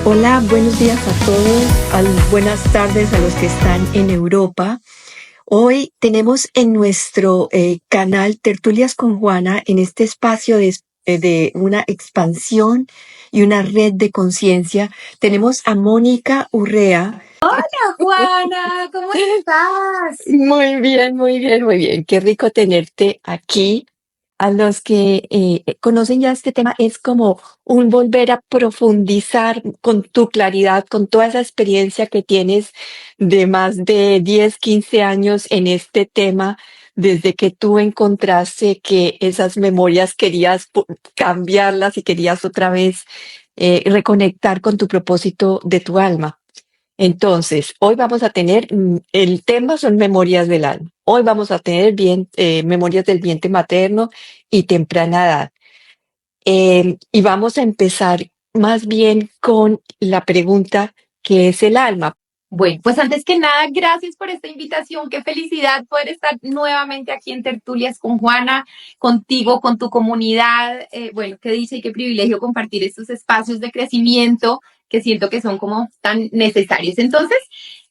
Hola, buenos días a todos, buenas tardes a los que están en Europa. Hoy tenemos en nuestro canal Tertulias con Juana, en este espacio de una expansión y una red de conciencia, tenemos a Mónica Urrea. Hola Juana, ¿cómo estás? Muy bien, muy bien, muy bien. Qué rico tenerte aquí. A los que conocen ya este tema, es como un volver a profundizar con tu claridad, con toda esa experiencia que tienes de más de 10, 15 años en este tema, desde que tú encontraste que esas memorias querías cambiarlas y querías otra vez reconectar con tu propósito de tu alma. Entonces, hoy vamos a tener, el tema son memorias del alma. Hoy vamos a tener memorias del vientre materno y temprana edad. Y vamos a empezar más bien con la pregunta, ¿qué es el alma? Bueno, pues antes que nada, gracias por esta invitación. Qué felicidad poder estar nuevamente aquí en Tertulias con Juana, contigo, con tu comunidad. Bueno, qué dice y qué privilegio compartir estos espacios de crecimiento que siento que son como tan necesarios. Entonces,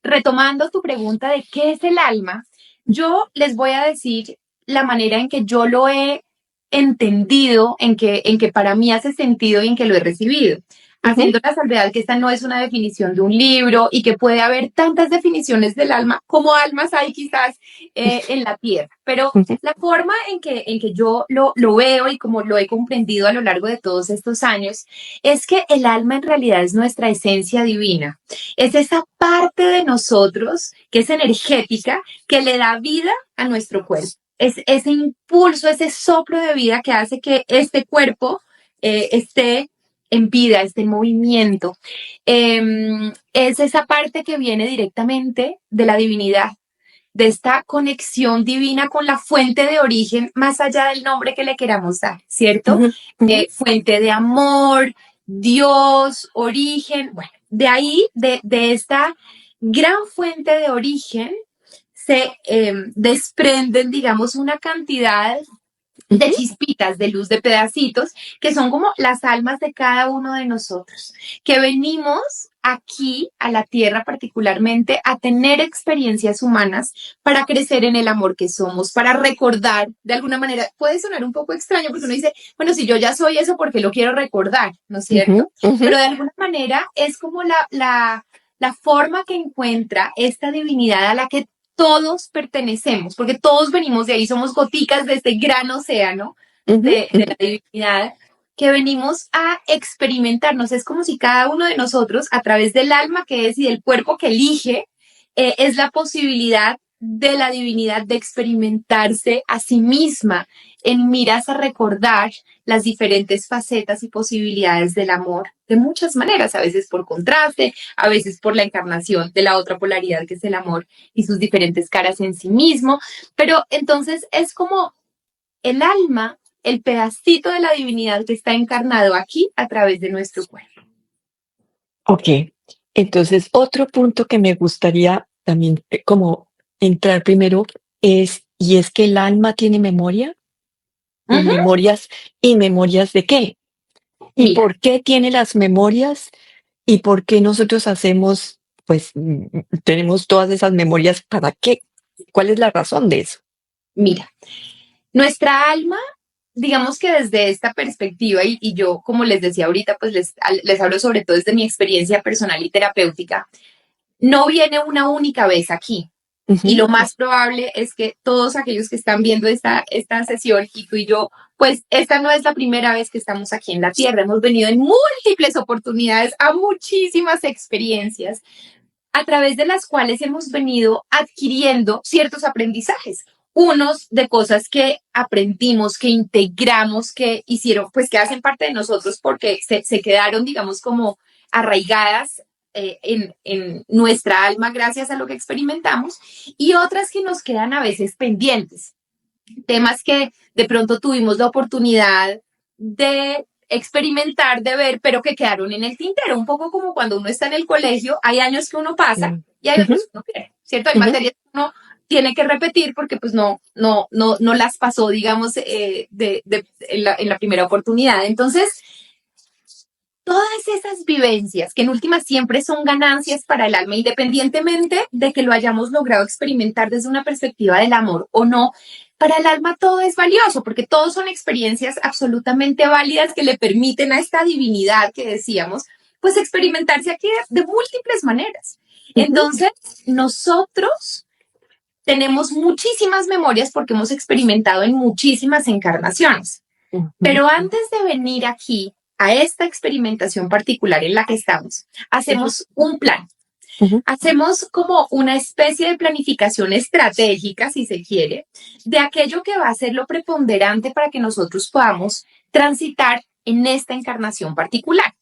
retomando tu pregunta de qué es el alma, yo les voy a decir la manera en que yo lo he entendido, en que para mí hace sentido y en que lo he recibido. Haciendo la salvedad que esta no es una definición de un libro y que puede haber tantas definiciones del alma como almas hay quizás en la tierra. Pero la forma en que yo lo veo y como lo he comprendido a lo largo de todos estos años es que el alma en realidad es nuestra esencia divina. Es esa parte de nosotros que es energética, que le da vida a nuestro cuerpo. Es ese impulso, ese soplo de vida que hace que este cuerpo esté en vida, este movimiento. Es esa parte que viene directamente de la divinidad, de esta conexión divina con la fuente de origen, más allá del nombre que le queramos dar, ¿cierto? Fuente de amor, Dios, origen, bueno, de ahí, de esta gran fuente de origen, se desprenden, digamos, una cantidad de chispitas de luz, de pedacitos, que son como las almas de cada uno de nosotros, que venimos aquí a la tierra particularmente a tener experiencias humanas para crecer en el amor que somos, para recordar de alguna manera. Puede sonar un poco extraño porque uno dice, bueno, si yo ya soy eso, ¿por qué lo quiero recordar? ¿No es cierto? Pero de alguna manera es como la forma que encuentra esta divinidad a la que todos pertenecemos, porque todos venimos de ahí, somos goticas de este gran océano de la divinidad que venimos a experimentarnos. Es como si cada uno de nosotros, a través del alma que es y del cuerpo que elige, es la posibilidad de la divinidad de experimentarse a sí misma en miras a recordar las diferentes facetas y posibilidades del amor de muchas maneras, a veces por contraste, a veces por la encarnación de la otra polaridad que es el amor y sus diferentes caras en sí mismo, pero entonces es como el alma, el pedacito de la divinidad que está encarnado aquí a través de nuestro cuerpo. Ok, entonces otro punto que me gustaría también como entrar primero es que el alma tiene memoria. ¿Memorias y memorias de qué? ¿Y Mira, por qué tiene las memorias? ¿Y por qué nosotros hacemos, pues, tenemos todas esas memorias? ¿Para qué? ¿Cuál es la razón de eso? mira, nuestra alma, digamos que desde esta perspectiva, y yo, como les decía ahorita, pues les hablo sobre todo desde mi experiencia personal y terapéutica, no viene una única vez aquí. Y lo más probable es que todos aquellos que están viendo esta sesión y tú y yo, pues esta no es la primera vez que estamos aquí en la Tierra. Hemos venido en múltiples oportunidades a muchísimas experiencias a través de las cuales hemos venido adquiriendo ciertos aprendizajes. Unos de cosas que aprendimos, que integramos, que hicieron, pues que hacen parte de nosotros porque se quedaron, digamos, como arraigadas en nuestra alma gracias a lo que experimentamos, y otras que nos quedan a veces pendientes. Temas que de pronto tuvimos la oportunidad de experimentar, de ver, pero que quedaron en el tintero, un poco como cuando uno está en el colegio, hay años que uno pasa y hay otros que uno pierde, ¿cierto? Hay materias que uno tiene que repetir porque pues no las pasó, digamos, en la primera oportunidad. Entonces, todas esas vivencias, que en últimas siempre son ganancias para el alma, independientemente de que lo hayamos logrado experimentar desde una perspectiva del amor o no, para el alma todo es valioso, porque todos son experiencias absolutamente válidas que le permiten a esta divinidad que decíamos, pues experimentarse aquí de múltiples maneras. Ujú, Entonces, nosotros tenemos muchísimas memorias porque hemos experimentado en muchísimas encarnaciones. ujú, Pero antes de venir aquí a esta experimentación particular en la que estamos, ujú, hacemos un plan. ujú, Hacemos como una especie de planificación estratégica, si se quiere, de aquello que va a ser lo preponderante para que nosotros podamos transitar en esta encarnación particular.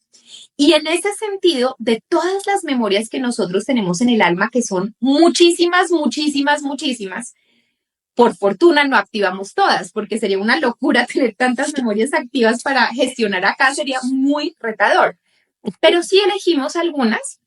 Y en ese sentido, de todas las memorias que nosotros tenemos en el alma, que son muchísimas, muchísimas, muchísimas, por fortuna no activamos todas, porque sería una locura tener tantas memorias activas para gestionar acá, sería muy retador. Pero sí elegimos algunas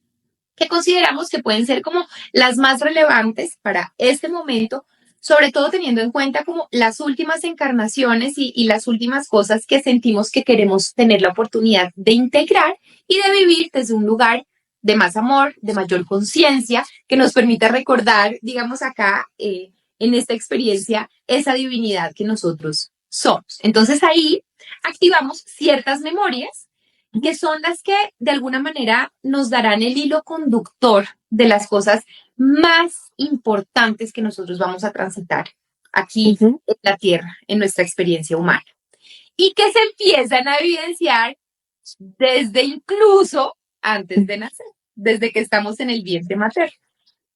que consideramos que pueden ser como las más relevantes para este momento, sobre todo teniendo en cuenta como las últimas encarnaciones y las últimas cosas que sentimos que queremos tener la oportunidad de integrar y de vivir desde un lugar de más amor, de mayor conciencia, que nos permita recordar, digamos acá, en esta experiencia, esa divinidad que nosotros somos. Entonces ahí activamos ciertas memorias ujú, que son las que de alguna manera nos darán el hilo conductor de las cosas más importantes que nosotros vamos a transitar aquí ujú. en la Tierra, en nuestra experiencia humana, y que se empiezan a evidenciar desde incluso antes de nacer, desde que estamos en el vientre materno.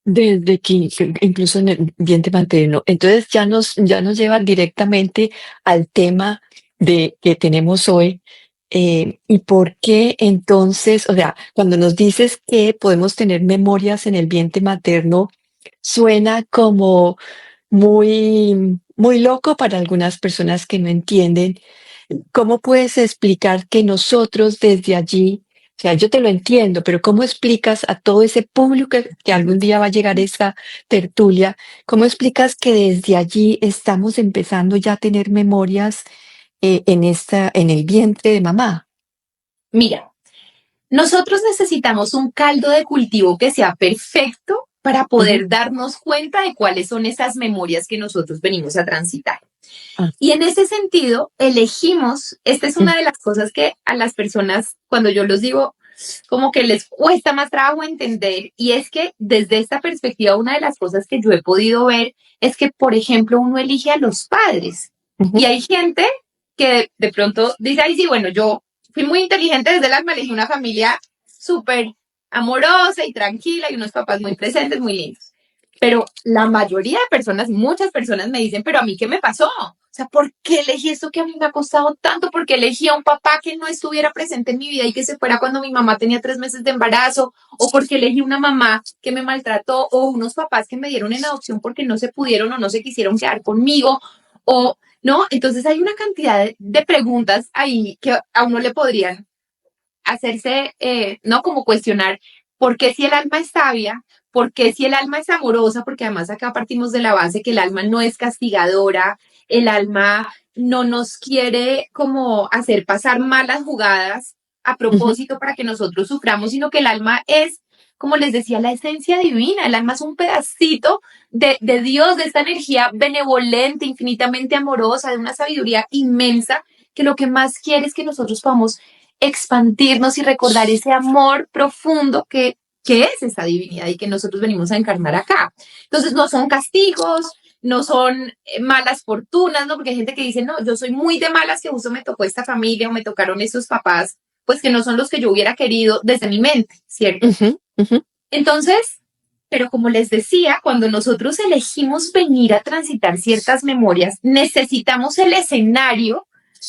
Desde que incluso en el vientre materno. Entonces ya nos lleva directamente al tema de que tenemos hoy. ¿Y por qué entonces, o sea, cuando nos dices que podemos tener memorias en el vientre materno, suena como muy, muy loco para algunas personas que no entienden? ¿Cómo puedes explicar que nosotros desde allí, o sea, yo te lo entiendo, pero cómo explicas a todo ese público que algún día va a llegar a esta tertulia, cómo explicas que desde allí estamos empezando ya a tener memorias en el vientre de mamá? Mira, nosotros necesitamos un caldo de cultivo que sea perfecto para Ujú, poder darnos cuenta de cuáles son esas memorias que nosotros venimos a transitar. ah, Y en ese sentido, elegimos, esta es mm, una de las cosas que a las personas, cuando yo los digo, como que les cuesta más trabajo entender, y es que desde esta perspectiva, una de las cosas que yo he podido ver es que, por ejemplo, uno elige a los padres. Y ujú, hay gente que de pronto dice, ay, sí, bueno, yo fui muy inteligente desde el alma, elegí una familia súper amorosa y tranquila y unos papás muy presentes, muy lindos. Pero la mayoría de personas, muchas personas me dicen, pero a mí, ¿qué me pasó? O sea, ¿por qué elegí esto que a mí me ha costado tanto? ¿Por qué elegí a un papá que no estuviera presente en mi vida y que se fuera cuando mi mamá tenía 3 meses de embarazo? ¿O porque elegí una mamá que me maltrató? ¿O unos papás que me dieron en adopción porque no se pudieron o no se quisieron quedar conmigo? ¿O no? Entonces hay una cantidad de preguntas ahí que a uno le podrían hacerse, ¿no? Como cuestionar por qué si el alma es sabia, por qué si el alma es amorosa, porque además acá partimos de la base que el alma no es castigadora, el alma no nos quiere como hacer pasar malas jugadas a ujú, propósito para que nosotros suframos, sino que el alma es, como les decía, la esencia divina, el alma es un pedacito de Dios, de esta energía benevolente, infinitamente amorosa, de una sabiduría inmensa, que lo que más quiere es que nosotros podamos expandirnos y recordar ese amor profundo que es esa divinidad y que nosotros venimos a encarnar acá. Entonces no son castigos, no son malas fortunas, ¿no? Porque hay gente que dice, no, yo soy muy de malas que justo me tocó esta familia o me tocaron esos papás, pues que no son los que yo hubiera querido desde mi mente, ¿cierto? ujú, ujú, Entonces, pero como les decía, cuando nosotros elegimos venir a transitar ciertas memorias, necesitamos el escenario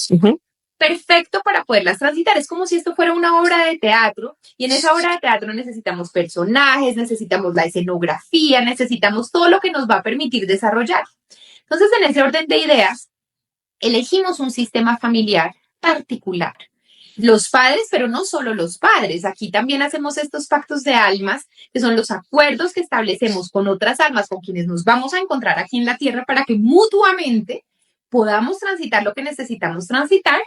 ujú, perfecto para poderlas transitar. Es como si esto fuera una obra de teatro y en esa obra de teatro necesitamos personajes, necesitamos la escenografía, necesitamos todo lo que nos va a permitir desarrollar. Entonces, en ese orden de ideas, elegimos un sistema familiar particular. Los padres, pero no solo los padres, aquí también hacemos estos pactos de almas, que son los acuerdos que establecemos con otras almas, con quienes nos vamos a encontrar aquí en la tierra, para que mutuamente podamos transitar lo que necesitamos transitar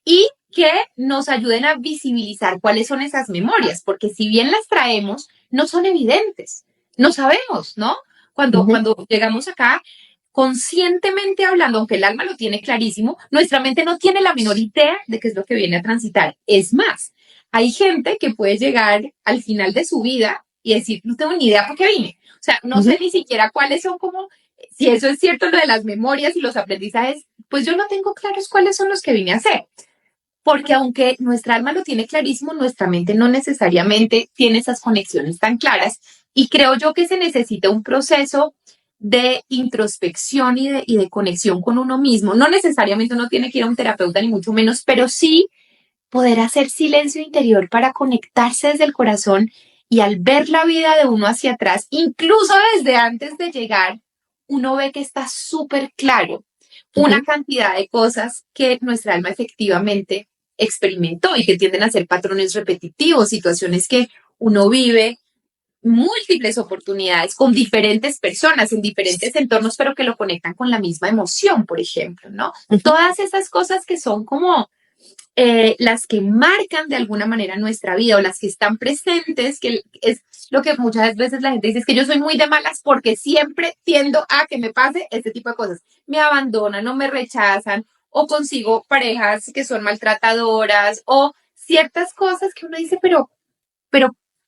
y que nos ayuden a visibilizar cuáles son esas memorias, porque si bien las traemos, no son evidentes, no sabemos, ¿no? Ujú, Cuando llegamos acá, conscientemente hablando, aunque el alma lo tiene clarísimo, nuestra mente no tiene la menor idea de qué es lo que viene a transitar. Es más, hay gente que puede llegar al final de su vida y decir, no tengo ni idea por qué vine. O sea, no sé ujú. ni siquiera cuáles son como, si eso es cierto, lo de las memorias y los aprendizajes, pues yo no tengo claros cuáles son los que vine a hacer. Porque aunque nuestra alma lo tiene clarísimo, nuestra mente no necesariamente tiene esas conexiones tan claras. Y creo yo que se necesita un proceso de introspección y de conexión con uno mismo. No necesariamente uno tiene que ir a un terapeuta, ni mucho menos, pero sí poder hacer silencio interior para conectarse desde el corazón y al ver la vida de uno hacia atrás, incluso desde antes de llegar, uno ve que está súper claro una Ujú. cantidad de cosas que nuestra alma efectivamente experimentó y que tienden a ser patrones repetitivos, situaciones que uno vive múltiples oportunidades con diferentes personas en diferentes entornos, pero que lo conectan con la misma emoción, por ejemplo, ¿no? Ujú. Todas esas cosas que son como las que marcan de alguna manera nuestra vida o las que están presentes, que es lo que muchas veces la gente dice, es que yo soy muy de malas porque siempre tiendo a que me pase este tipo de cosas. Me abandonan o me rechazan o consigo parejas que son maltratadoras o ciertas cosas que uno dice, pero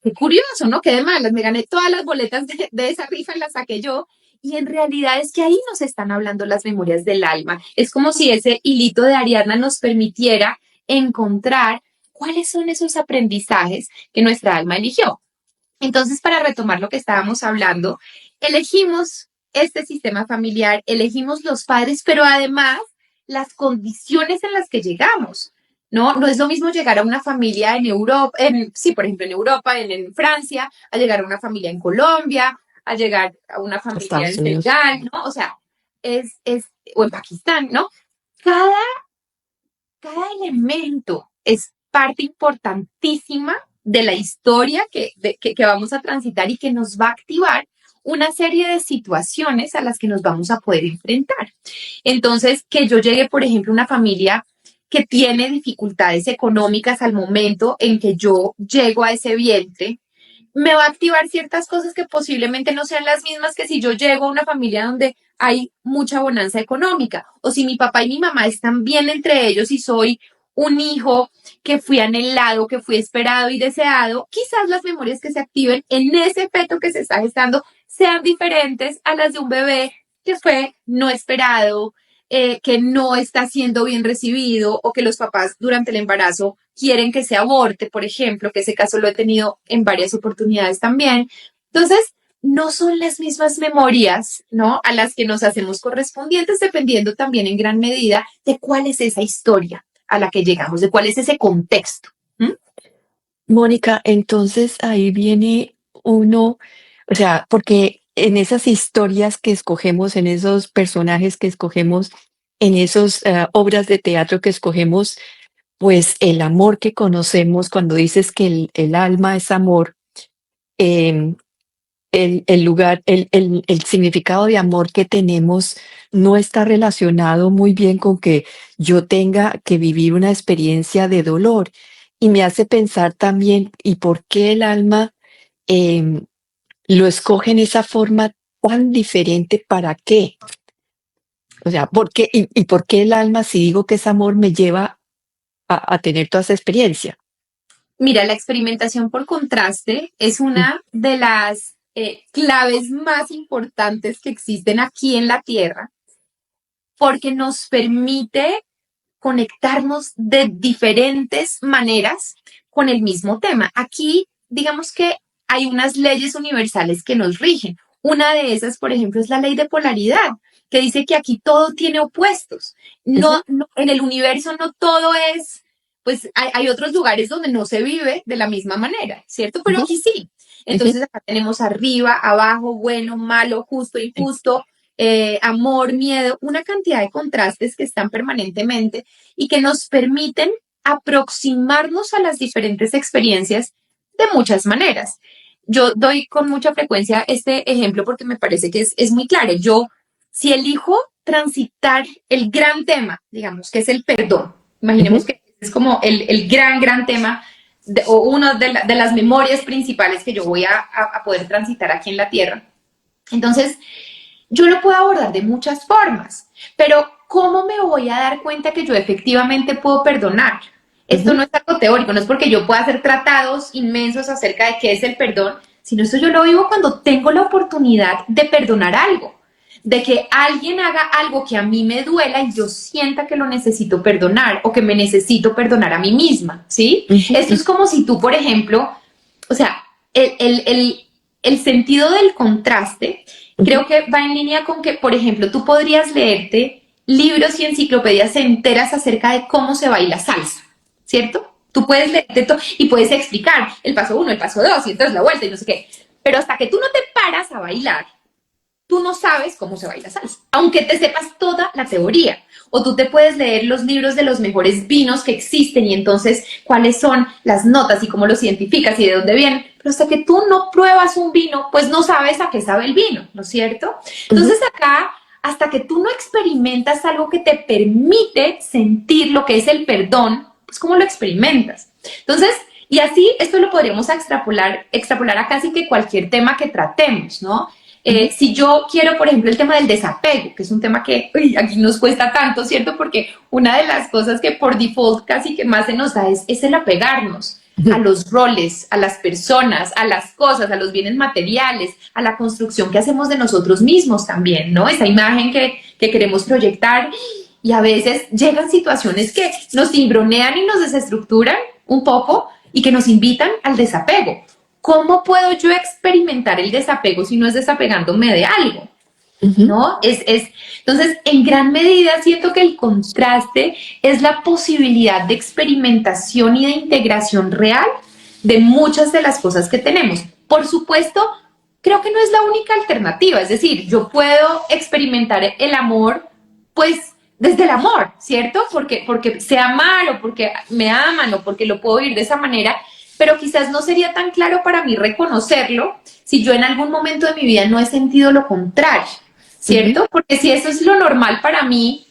qué curioso, ¿no? Qué de malas, me gané todas las boletas de esa rifa y las saqué yo. Y en realidad es que ahí nos están hablando las memorias del alma. Es como si ese hilito de Ariadna nos permitiera encontrar cuáles son esos aprendizajes que nuestra alma eligió. Entonces, para retomar lo que estábamos hablando, elegimos este sistema familiar, elegimos los padres, pero además las condiciones en las que llegamos. No, no es lo mismo llegar a una familia en Europa, sí, por ejemplo, en Europa, en Francia, a llegar a una familia en Colombia, a llegar a una familia Estados en Unidos. Senegal, ¿no? O sea, o en Pakistán, ¿no? Cada cada elemento es parte importantísima de la historia que vamos a transitar y que nos va a activar una serie de situaciones a las que nos vamos a poder enfrentar. Entonces, que yo llegue, por ejemplo, a una familia que tiene dificultades económicas al momento en que yo llego a ese vientre, me va a activar ciertas cosas que posiblemente no sean las mismas que si yo llego a una familia donde hay mucha bonanza económica, o si mi papá y mi mamá están bien entre ellos y soy un hijo que fui anhelado, que fui esperado y deseado, quizás las memorias que se activen en ese feto que se está gestando sean diferentes a las de un bebé que fue no esperado, que no está siendo bien recibido o que los papás durante el embarazo quieren que se aborte, por ejemplo, que ese caso lo he tenido en varias oportunidades también. Entonces, no son las mismas memorias, ¿no? A las que nos hacemos correspondientes, dependiendo también en gran medida de cuál es esa historia a la que llegamos, de cuál es ese contexto. ¿Mm? Mónica, entonces ahí viene uno, o sea, porque en esas historias que escogemos, en esos personajes que escogemos, en esas obras de teatro que escogemos, pues el amor que conocemos, cuando dices que el alma es amor, em, el lugar, el significado de amor que tenemos no está relacionado muy bien con que yo tenga que vivir una experiencia de dolor. Y me hace pensar también, ¿y por qué el alma em, lo escoge en esa forma tan diferente? ¿Para qué? O sea, ¿por qué? Y por qué el alma, si digo que es amor, me lleva a tener toda esa experiencia? Mira, la experimentación por contraste es Mm, una de las claves más importantes que existen aquí en la Tierra porque nos permite conectarnos de diferentes maneras con el mismo tema. Aquí, digamos que hay unas leyes universales que nos rigen. Una de esas, por ejemplo, es la ley de polaridad, que dice que aquí todo tiene opuestos. ujú, En el universo no todo es, pues hay otros lugares donde no se vive de la misma manera, ¿cierto? Pero ujú, aquí sí. ujú, Entonces acá tenemos arriba, abajo, bueno, malo, justo, sí. injusto, amor, miedo, una cantidad de contrastes que están permanentemente y que nos permiten aproximarnos a las diferentes experiencias de muchas maneras. Yo doy con mucha frecuencia este ejemplo porque me parece que es muy claro. Yo, si elijo transitar el gran tema, digamos, que es el perdón, imaginemos Ujú, que Es como el gran tema o una de las memorias principales que yo voy a poder transitar aquí en la Tierra. Entonces, yo lo puedo abordar de muchas formas, pero ¿cómo me voy a dar cuenta que yo efectivamente puedo perdonar? Esto no es algo teórico, no es porque yo pueda hacer tratados inmensos acerca de qué es el perdón, sino esto yo lo vivo cuando tengo la oportunidad de perdonar algo, de que alguien haga algo que a mí me duela y yo sienta que lo necesito perdonar o que me necesito perdonar a mí misma, ¿sí? Esto es como si tú, por ejemplo, o sea, el sentido del contraste creo que va en línea con que, por ejemplo, tú podrías leerte libros y enciclopedias enteras acerca de cómo se baila salsa, ¿cierto? Tú puedes leerte todo y puedes explicar el paso 1, el paso 2 y entonces la vuelta y no sé qué. Pero hasta que tú no te paras a bailar, tú no sabes cómo se baila salsa, aunque te sepas toda la teoría. O tú te puedes leer los libros de los mejores vinos que existen y entonces cuáles son las notas y cómo los identificas y de dónde vienen. Pero hasta que tú no pruebas un vino, pues no sabes a qué sabe el vino, ¿no es cierto? Entonces acá, hasta que tú no experimentas algo que te permite sentir lo que es el perdón, pues ¿cómo lo experimentas? Entonces, y así esto lo podríamos extrapolar a casi que cualquier tema que tratemos, ¿no? Si yo quiero, por ejemplo, el tema del desapego, que es un tema que aquí nos cuesta tanto, ¿cierto? Porque una de las cosas que por default casi que más se nos da es el apegarnos a los roles, a las personas, a las cosas, a los bienes materiales, a la construcción que hacemos de nosotros mismos también, ¿no? Esa imagen que queremos proyectar y a veces llegan situaciones que nos cimbronean y nos desestructuran un poco y que nos invitan al desapego. ¿Cómo puedo yo experimentar el desapego si no es desapegándome de algo? ¿No? Entonces, en gran medida siento que el contraste es la posibilidad de experimentación y de integración real de muchas de las cosas que tenemos. Por supuesto, creo que no es la única alternativa, es decir, yo puedo experimentar el amor, pues, desde el amor, ¿cierto? Porque sé amar o porque me aman o porque lo puedo vivir de esa manera, pero quizás no sería tan claro para mí reconocerlo si yo en algún momento de mi vida no he sentido lo contrario, ¿cierto? Porque si eso es lo normal para mí,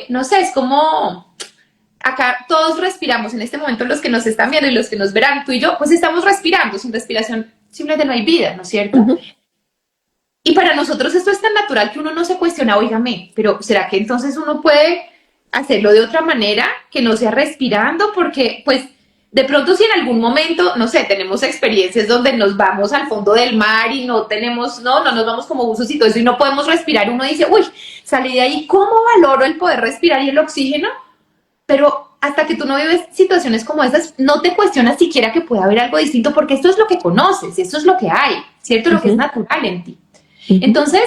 no sé, es como acá todos respiramos en este momento, los que nos están viendo y los que nos verán, tú y yo, pues estamos respirando, sin respiración simplemente no hay vida, ¿no es cierto? Y para nosotros esto es tan natural que uno no se cuestiona, óigame, pero ¿será que entonces uno puede hacerlo de otra manera que no sea respirando? Porque pues de pronto si en algún momento, no sé, tenemos experiencias donde nos vamos al fondo del mar y no tenemos, no nos vamos como buzos y todo eso y no podemos respirar, uno dice, uy, salí de ahí, ¿cómo valoro el poder respirar y el oxígeno? Pero hasta que tú no vives situaciones como esas, no te cuestionas siquiera que pueda haber algo distinto porque esto es lo que conoces, esto es lo que hay, ¿cierto? Lo que es natural en ti. Entonces,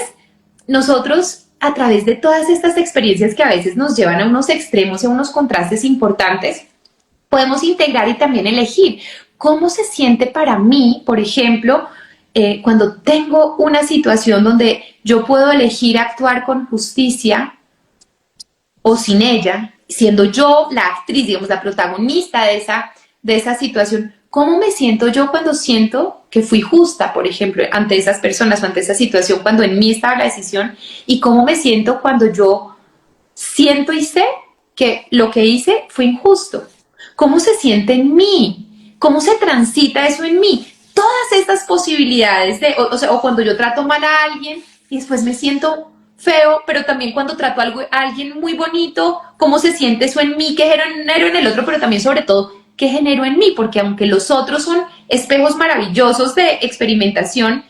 nosotros a través de todas estas experiencias que a veces nos llevan a unos extremos y a unos contrastes importantes, podemos integrar y también elegir cómo se siente para mí, por ejemplo, cuando tengo una situación donde yo puedo elegir actuar con justicia o sin ella, siendo yo la actriz, digamos, la protagonista de esa situación. ¿Cómo me siento yo cuando siento que fui justa, por ejemplo, ante esas personas o ante esa situación, cuando en mí estaba la decisión? ¿Y cómo me siento cuando yo siento y sé que lo que hice fue injusto? ¿Cómo se siente en mí? ¿Cómo se transita eso en mí? Todas estas posibilidades o cuando yo trato mal a alguien y después me siento feo, pero también cuando trato a alguien muy bonito, ¿cómo se siente eso en mí? ¿Qué genero en el otro? Pero también, sobre todo, ¿qué genero en mí? Porque aunque los otros son espejos maravillosos de experimentación,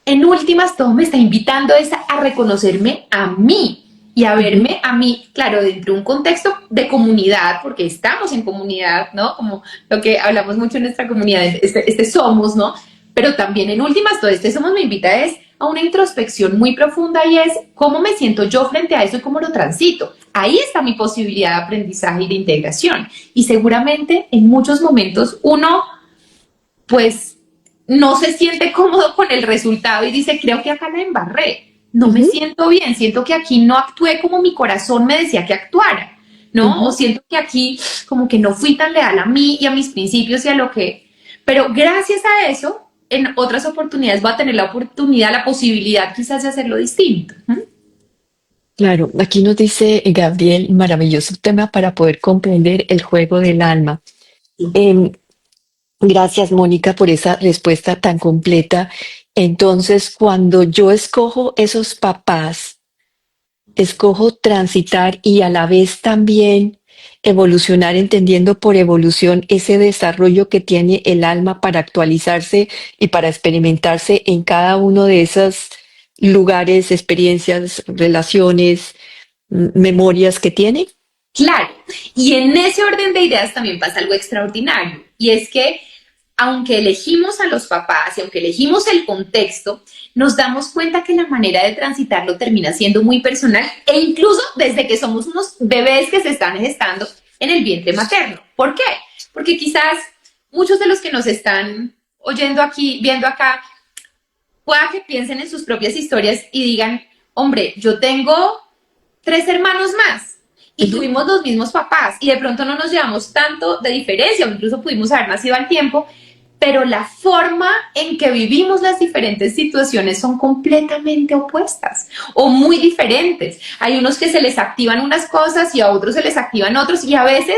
en últimas todo me está invitando a reconocerme a mí y a verme a mí, claro, dentro de un contexto de comunidad, porque estamos en comunidad, ¿no? Como lo que hablamos mucho en nuestra comunidad, este somos, ¿no? Pero también en últimas todo este somos me invita a una introspección muy profunda y es cómo me siento yo frente a eso y cómo lo transito. Ahí está mi posibilidad de aprendizaje y de integración. Y seguramente en muchos momentos uno, pues, no se siente cómodo con el resultado y dice, creo que acá la embarré. No me siento bien, siento que aquí no actué como mi corazón me decía que actuara, ¿no? O siento que aquí como que no fui tan leal a mí y a mis principios y a lo que... Pero gracias a eso, en otras oportunidades voy a tener la oportunidad, la posibilidad quizás de hacerlo distinto. Claro, aquí nos dice Gabriel, maravilloso tema para poder comprender el juego del alma. Em, Gracias, Mónica, por esa respuesta tan completa. Entonces, cuando yo escojo esos papás, escojo transitar y a la vez también evolucionar, entendiendo por evolución ese desarrollo que tiene el alma para actualizarse y para experimentarse en cada uno de esos lugares, experiencias, relaciones, memorias que tiene. Claro, y en ese orden de ideas también pasa algo extraordinario, y es que aunque elegimos a los papás y aunque elegimos el contexto, nos damos cuenta que la manera de transitarlo termina siendo muy personal e incluso desde que somos unos bebés que se están gestando en el vientre materno. ¿Por qué? Porque quizás muchos de los que nos están oyendo aquí, viendo acá, pueda que piensen en sus propias historias y digan, hombre, yo tengo tres hermanos más y Ujú. tuvimos los mismos papás y de pronto no nos llevamos tanto de diferencia o incluso pudimos haber nacido al tiempo, pero la forma en que vivimos las diferentes situaciones son completamente opuestas o muy diferentes. Hay unos que se les activan unas cosas y a otros se les activan otros y a veces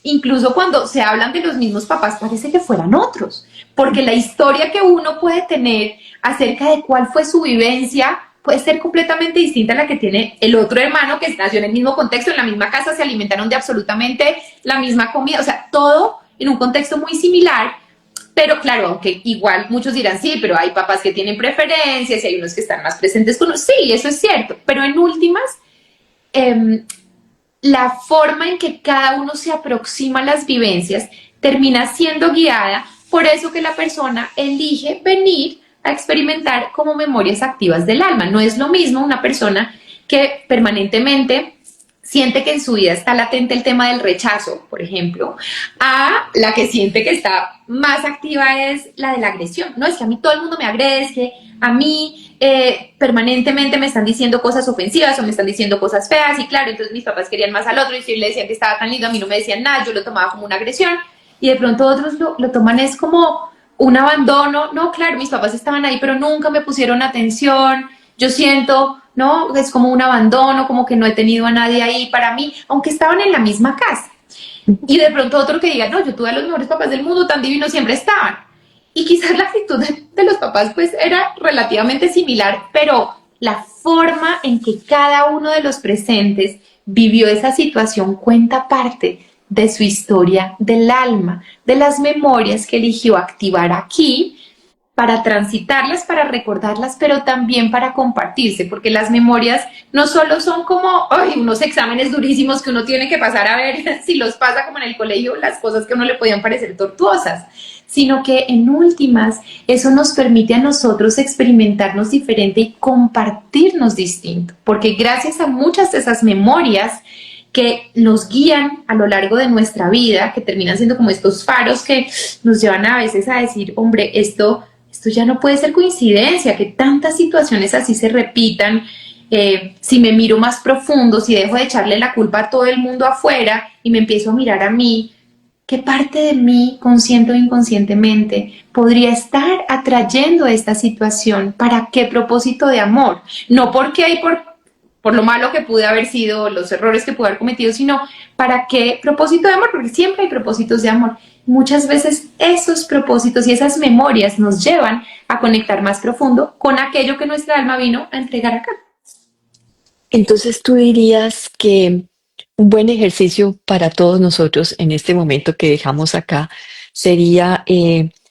incluso cuando se hablan de los mismos papás parece que fueran otros, porque la historia que uno puede tener acerca de cuál fue su vivencia puede ser completamente distinta a la que tiene el otro hermano que nació en el mismo contexto, en la misma casa, se alimentaron de absolutamente la misma comida, o sea, todo en un contexto muy similar, pero claro, aunque igual muchos dirán, sí, pero hay papás que tienen preferencias y hay unos que están más presentes con unos, sí, eso es cierto, pero en últimas, eh, la forma en que cada uno se aproxima a las vivencias termina siendo guiada por eso que la persona elige venir a experimentar como memorias activas del alma. No es lo mismo una persona que permanentemente siente que en su vida está latente el tema del rechazo, por ejemplo, a la que siente que está más activa es la de la agresión. No, es que a mí todo el mundo me agrede, es que a mí permanentemente me están diciendo cosas ofensivas o me están diciendo cosas feas y claro, entonces mis papás querían más al otro y si le decían que estaba tan lindo, a mí no me decían nada, yo lo tomaba como una agresión y de pronto otros lo toman es como un abandono. No, claro, mis papás estaban ahí, pero nunca me pusieron atención, yo siento, ¿no? Es como un abandono, como que no he tenido a nadie ahí para mí, aunque estaban en la misma casa. Y de pronto otro que diga, no, yo tuve a los mejores papás del mundo, tan divinos siempre estaban. Y quizás la actitud de los papás pues era relativamente similar, pero la forma en que cada uno de los presentes vivió esa situación cuenta parte de su historia del alma, de las memorias que eligió activar aquí para transitarlas, para recordarlas, pero también para compartirse, porque las memorias no solo son como ay, unos exámenes durísimos que uno tiene que pasar a ver si los pasa como en el colegio, las cosas que a uno le podían parecer tortuosas, sino que en últimas eso nos permite a nosotros experimentarnos diferente y compartirnos distinto, porque gracias a muchas de esas memorias que nos guían a lo largo de nuestra vida, que terminan siendo como estos faros que nos llevan a veces a decir, hombre, esto ya no puede ser coincidencia, que tantas situaciones así se repitan. Si me miro más profundo, si dejo de echarle la culpa a todo el mundo afuera y me empiezo a mirar a mí, ¿qué parte de mí, consciente o inconscientemente, podría estar atrayendo esta situación? ¿Para qué propósito de amor? No porque hay por lo malo que pude haber sido, los errores que pude haber cometido, sino para qué propósito de amor, porque siempre hay propósitos de amor. Muchas veces esos propósitos y esas memorias nos llevan a conectar más profundo con aquello que nuestra alma vino a entregar acá. Entonces tú dirías que un buen ejercicio para todos nosotros en este momento que dejamos acá sería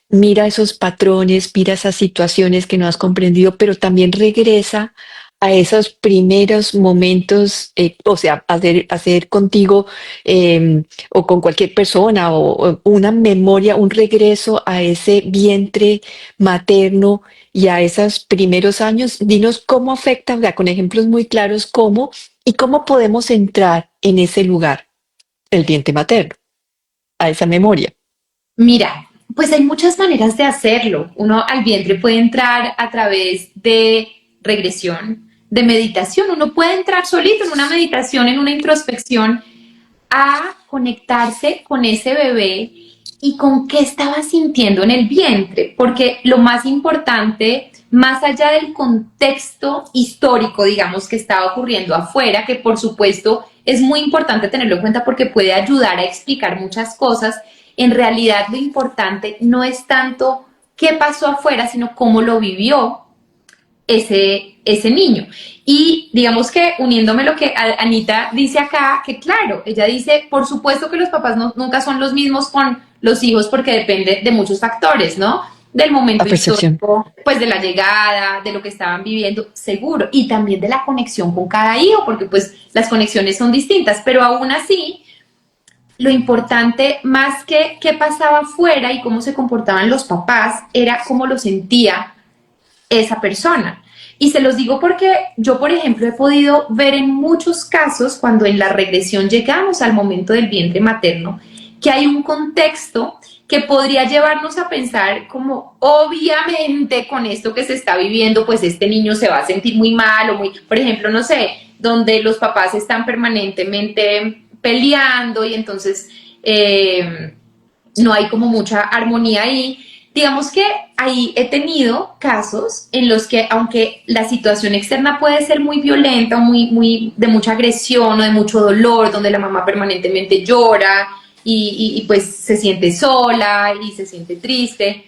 mira esos patrones, mira esas situaciones que no has comprendido, pero también regresa a esos primeros momentos, o sea, hacer contigo o con cualquier persona o una memoria, un regreso a ese vientre materno y a esos primeros años, dinos cómo afecta, o sea, con ejemplos muy claros, cómo y cómo podemos entrar en ese lugar, el vientre materno, a esa memoria. Mira, pues hay muchas maneras de hacerlo. Uno al vientre puede entrar a través de regresión, de meditación. Uno puede entrar solito en una meditación, en una introspección, a conectarse con ese bebé y con qué estaba sintiendo en el vientre, porque lo más importante más allá del contexto histórico, digamos, que estaba ocurriendo afuera, que por supuesto es muy importante tenerlo en cuenta porque puede ayudar a explicar muchas cosas, en realidad lo importante no es tanto qué pasó afuera, sino cómo lo vivió ese niño. Y digamos que uniéndome lo que Anita dice acá, que claro, ella dice, por supuesto que los papás nunca son los mismos con los hijos porque depende de muchos factores, ¿no? Del La momento percepción. histórico, pues de la llegada, de lo que estaban viviendo, seguro, y también de la conexión con cada hijo, porque pues las conexiones son distintas, pero aún así, lo importante, más que qué pasaba afuera y cómo se comportaban los papás, era cómo lo sentía esa persona. Y se los digo porque yo, por ejemplo, he podido ver en muchos casos cuando en la regresión llegamos al momento del vientre materno, que hay un contexto que podría llevarnos a pensar como obviamente con esto que se está viviendo, pues este niño se va a sentir muy mal o muy, por ejemplo, no sé, donde los papás están permanentemente peleando y entonces no hay como mucha armonía ahí. Digamos que ahí he tenido casos en los que, aunque la situación externa puede ser muy violenta o muy de mucha agresión o de mucho dolor, donde la mamá permanentemente llora pues se siente sola y se siente triste,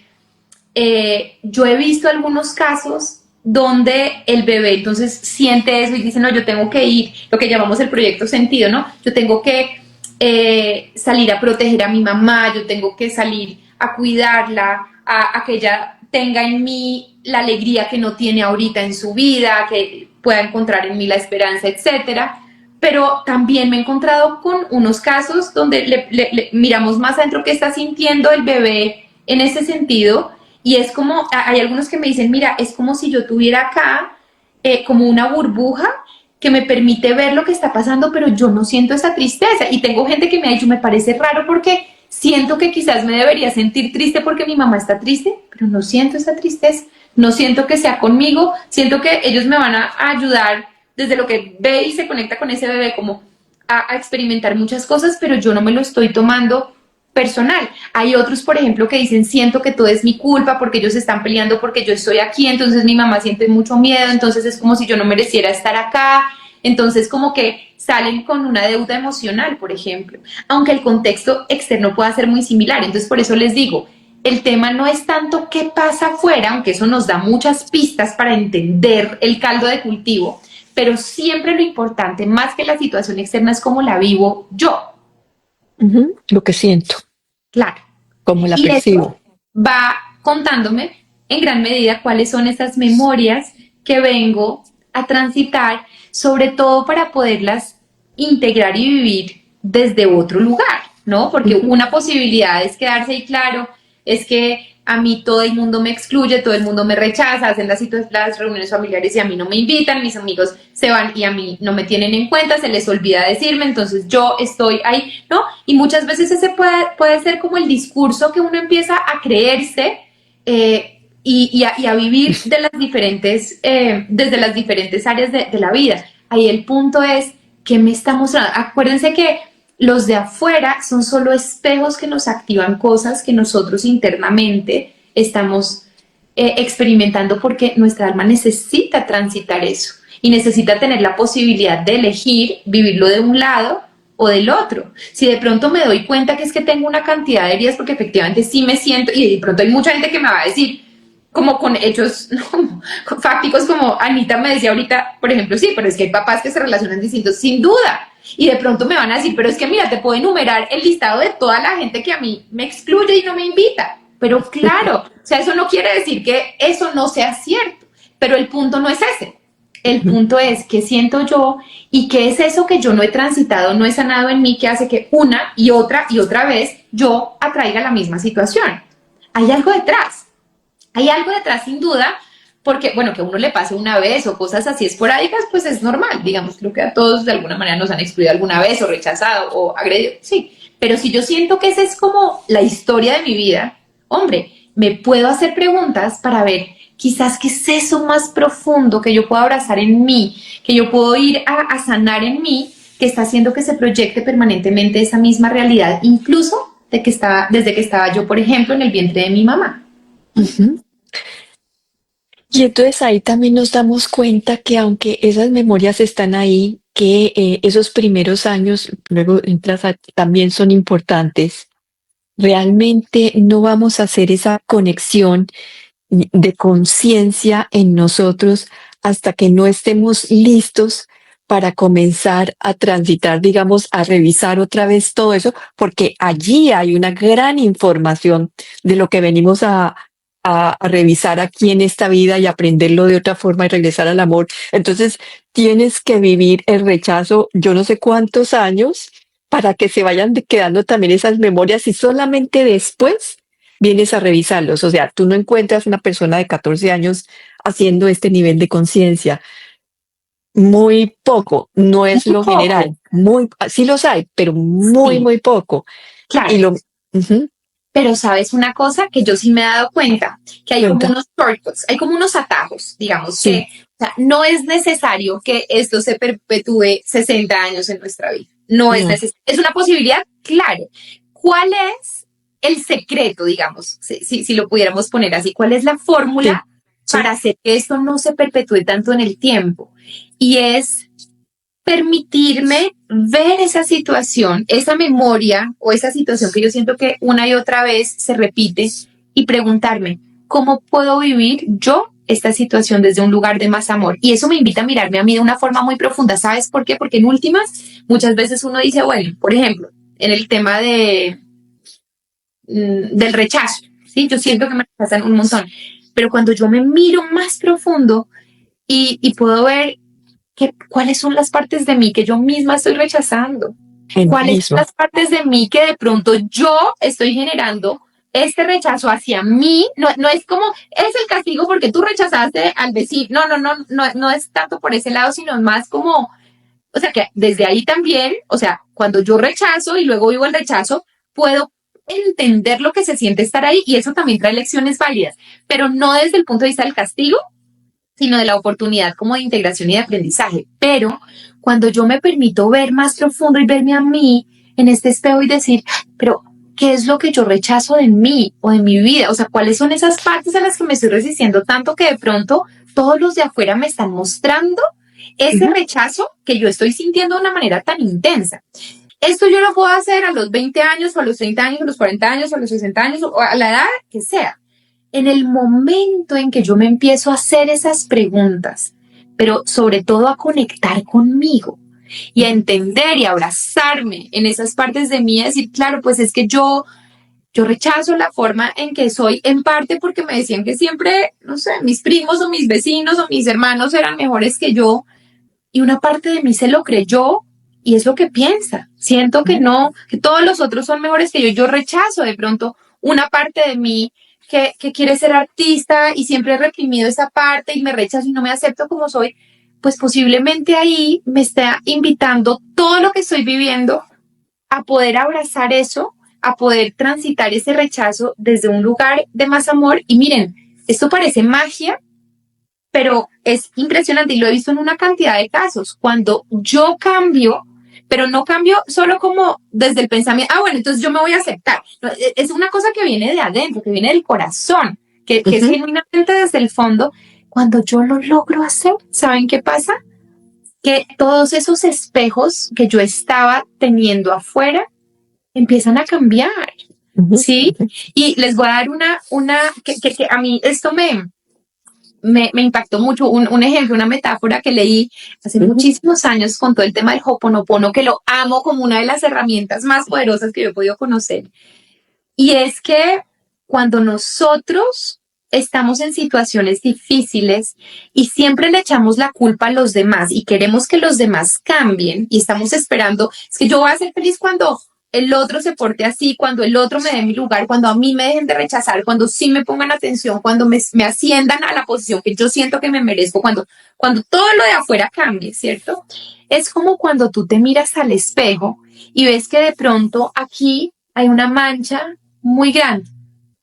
yo he visto algunos casos donde el bebé entonces siente eso y dice, no, yo tengo que ir, lo que llamamos el proyecto sentido, ¿no? Yo tengo que salir a proteger a mi mamá, yo tengo que salir a cuidarla, a que ella tenga en mí la alegría que no tiene ahorita en su vida, que pueda encontrar en mí la esperanza, etcétera. Pero también me he encontrado con unos casos donde le miramos más adentro qué está sintiendo el bebé en ese sentido y es como, hay algunos que me dicen, mira, es como si yo tuviera acá como una burbuja que me permite ver lo que está pasando, pero yo no siento esa tristeza. Y tengo gente que me ha dicho, me parece raro porque siento que quizás me debería sentir triste porque mi mamá está triste, pero no siento esa tristeza, no siento que sea conmigo, siento que ellos me van a ayudar desde lo que ve y se conecta con ese bebé como a experimentar muchas cosas, pero yo no me lo estoy tomando personal. Hay otros, por ejemplo, que dicen, siento que todo es mi culpa porque ellos están peleando porque yo estoy aquí, entonces mi mamá siente mucho miedo, entonces es como si yo no mereciera estar acá, entonces como que salen con una deuda emocional, por ejemplo, aunque el contexto externo pueda ser muy similar, entonces por eso les digo, el tema no es tanto qué pasa afuera, aunque eso nos da muchas pistas para entender el caldo de cultivo, pero siempre lo importante, más que la situación externa, es cómo la vivo yo. Ujú. Lo que siento, Claro. cómo la Y eso percibo. va contándome en gran medida cuáles son esas memorias que vengo a transitar, sobre todo para poderlas integrar y vivir desde otro lugar, ¿no? Porque Ujú. una posibilidad es quedarse ahí claro, es que a mí todo el mundo me excluye, todo el mundo me rechaza, hacen las reuniones familiares y a mí no me invitan, mis amigos se van y a mí no me tienen en cuenta, se les olvida decirme, entonces yo estoy ahí, ¿no? Y muchas veces ese puede ser como el discurso que uno empieza a creerse y a vivir de las diferentes, desde las diferentes áreas de la vida. Ahí el punto es que me está mostrando. Acuérdense que los de afuera son solo espejos que nos activan cosas que nosotros internamente estamos experimentando porque nuestra alma necesita transitar eso y necesita tener la posibilidad de elegir vivirlo de un lado o del otro. Si de pronto me doy cuenta que es que tengo una cantidad de heridas porque efectivamente sí me siento y de pronto hay mucha gente que me va a decir como con hechos no, fácticos como Anita me decía ahorita, por ejemplo, sí, pero es que hay papás que se relacionan distintos, sin duda. Y de pronto me van a decir, pero es que mira, te puedo enumerar el listado de toda la gente que a mí me excluye y no me invita. Pero claro, o sea, eso no quiere decir que eso no sea cierto, pero el punto no es ese. El Ujú. punto es qué siento yo y qué es eso que yo no he transitado, no he sanado en mí, que hace que una y otra vez yo atraiga la misma situación. Hay algo detrás. Hay algo detrás sin duda, porque, bueno, que a uno le pase una vez o cosas así esporádicas, pues es normal, digamos, creo que a todos de alguna manera nos han excluido alguna vez o rechazado o agredido, sí, pero si yo siento que esa es como la historia de mi vida, hombre, me puedo hacer preguntas para ver quizás qué es eso más profundo que yo puedo abrazar en mí, que yo puedo ir a sanar en mí, que está haciendo que se proyecte permanentemente esa misma realidad, incluso desde que estaba yo, por ejemplo, en el vientre de mi mamá. Ujú. Y entonces ahí también nos damos cuenta que aunque esas memorias están ahí, que esos primeros años, luego entras también son importantes, realmente no vamos a hacer esa conexión de conciencia en nosotros hasta que no estemos listos para comenzar a transitar, digamos, a revisar otra vez todo eso, porque allí hay una gran información de lo que venimos a revisar aquí en esta vida y aprenderlo de otra forma y regresar al amor. Entonces, tienes que vivir el rechazo, yo no sé cuántos años, para que se vayan quedando también esas memorias y solamente después vienes a revisarlos. O sea, tú no encuentras una persona de 14 años haciendo este nivel de conciencia. Muy poco, no es Un lo poco, general. Muy, sí los hay, pero muy, sí, muy poco. Y claro. lo, ujú, Pero sabes una cosa que yo sí me he dado cuenta, que hay como cuenta, unos shortcuts, hay como unos atajos, digamos sí, que o sea, no es necesario que esto se perpetúe 60 años en nuestra vida. No es no, necesario. Es una posibilidad, claro. ¿Cuál es el secreto, digamos, si lo pudiéramos poner así? ¿Cuál es la sí, fórmula sí, para hacer que esto no se perpetúe tanto en el tiempo? Y es permitirme ver esa situación, esa memoria o esa situación que yo siento que una y otra vez se repite y preguntarme, ¿cómo puedo vivir yo esta situación desde un lugar de más amor? Y eso me invita a mirarme a mí de una forma muy profunda. ¿Sabes por qué? Porque en últimas, muchas veces uno dice, bueno, por ejemplo, en el tema del rechazo, ¿sí? Yo sí, siento que me rechazan un montón, pero cuando yo me miro más profundo y puedo ver cuáles son las partes de mí que yo misma estoy rechazando, el cuáles son mismo. las partes de mí que de pronto yo estoy generando este rechazo hacia mí, no es como, es el castigo porque tú rechazaste al vecino, no es tanto por ese lado, sino más como, o sea, que desde ahí también, o sea, cuando yo rechazo y luego vivo el rechazo, puedo entender lo que se siente estar ahí y eso también trae lecciones válidas, pero no desde el punto de vista del castigo, sino de la oportunidad como de integración y de aprendizaje. Pero cuando yo me permito ver más profundo y verme a mí en este espejo y decir, pero ¿qué es lo que yo rechazo de mí o de mi vida? O sea, ¿cuáles son esas partes a las que me estoy resistiendo tanto que de pronto todos los de afuera me están mostrando ese Ujú. rechazo que yo estoy sintiendo de una manera tan intensa? Esto yo lo puedo hacer a los 20 años, o a los 30 años, o a los 40 años, o a los 60 años, o a la edad que sea. En el momento en que yo me empiezo a hacer esas preguntas, pero sobre todo a conectar conmigo y a entender y a abrazarme en esas partes de mí, y decir, claro, pues es que yo rechazo la forma en que soy, en parte porque me decían que siempre, no sé, mis primos o mis vecinos o mis hermanos eran mejores que yo, y una parte de mí se lo creyó y es lo que piensa. Siento que no, que todos los otros son mejores que yo. Yo rechazo de pronto una parte de mí que quiere ser artista y siempre he reprimido esa parte y me rechazo y no me acepto como soy. Pues posiblemente ahí me está invitando todo lo que estoy viviendo a poder abrazar eso, a poder transitar ese rechazo desde un lugar de más amor. Y miren, esto parece magia, pero es impresionante y lo he visto en una cantidad de casos. Cuando yo cambio, pero no cambio solo como desde el pensamiento, bueno, entonces yo me voy a aceptar. No, es una cosa que viene de adentro, que viene del corazón, que es Ujú. genuinamente desde el fondo. Cuando yo lo logro hacer, ¿saben qué pasa? Que todos esos espejos que yo estaba teniendo afuera empiezan a cambiar, Ujú, ¿sí? ujú, Y les voy a dar que a mí esto me impactó mucho un ejemplo, una metáfora que leí hace ujú. muchísimos años con todo el tema del Hoponopono, que lo amo como una de las herramientas más poderosas que yo he podido conocer. Y es que cuando nosotros estamos en situaciones difíciles y siempre le echamos la culpa a los demás y queremos que los demás cambien y estamos esperando, es que yo voy a ser feliz cuando el otro se porte así, cuando el otro me dé mi lugar, cuando a mí me dejen de rechazar, cuando sí me pongan atención, cuando me asciendan a la posición que yo siento que me merezco, cuando todo lo de afuera cambie, ¿cierto? Es como cuando tú te miras al espejo y ves que de pronto aquí hay una mancha muy grande,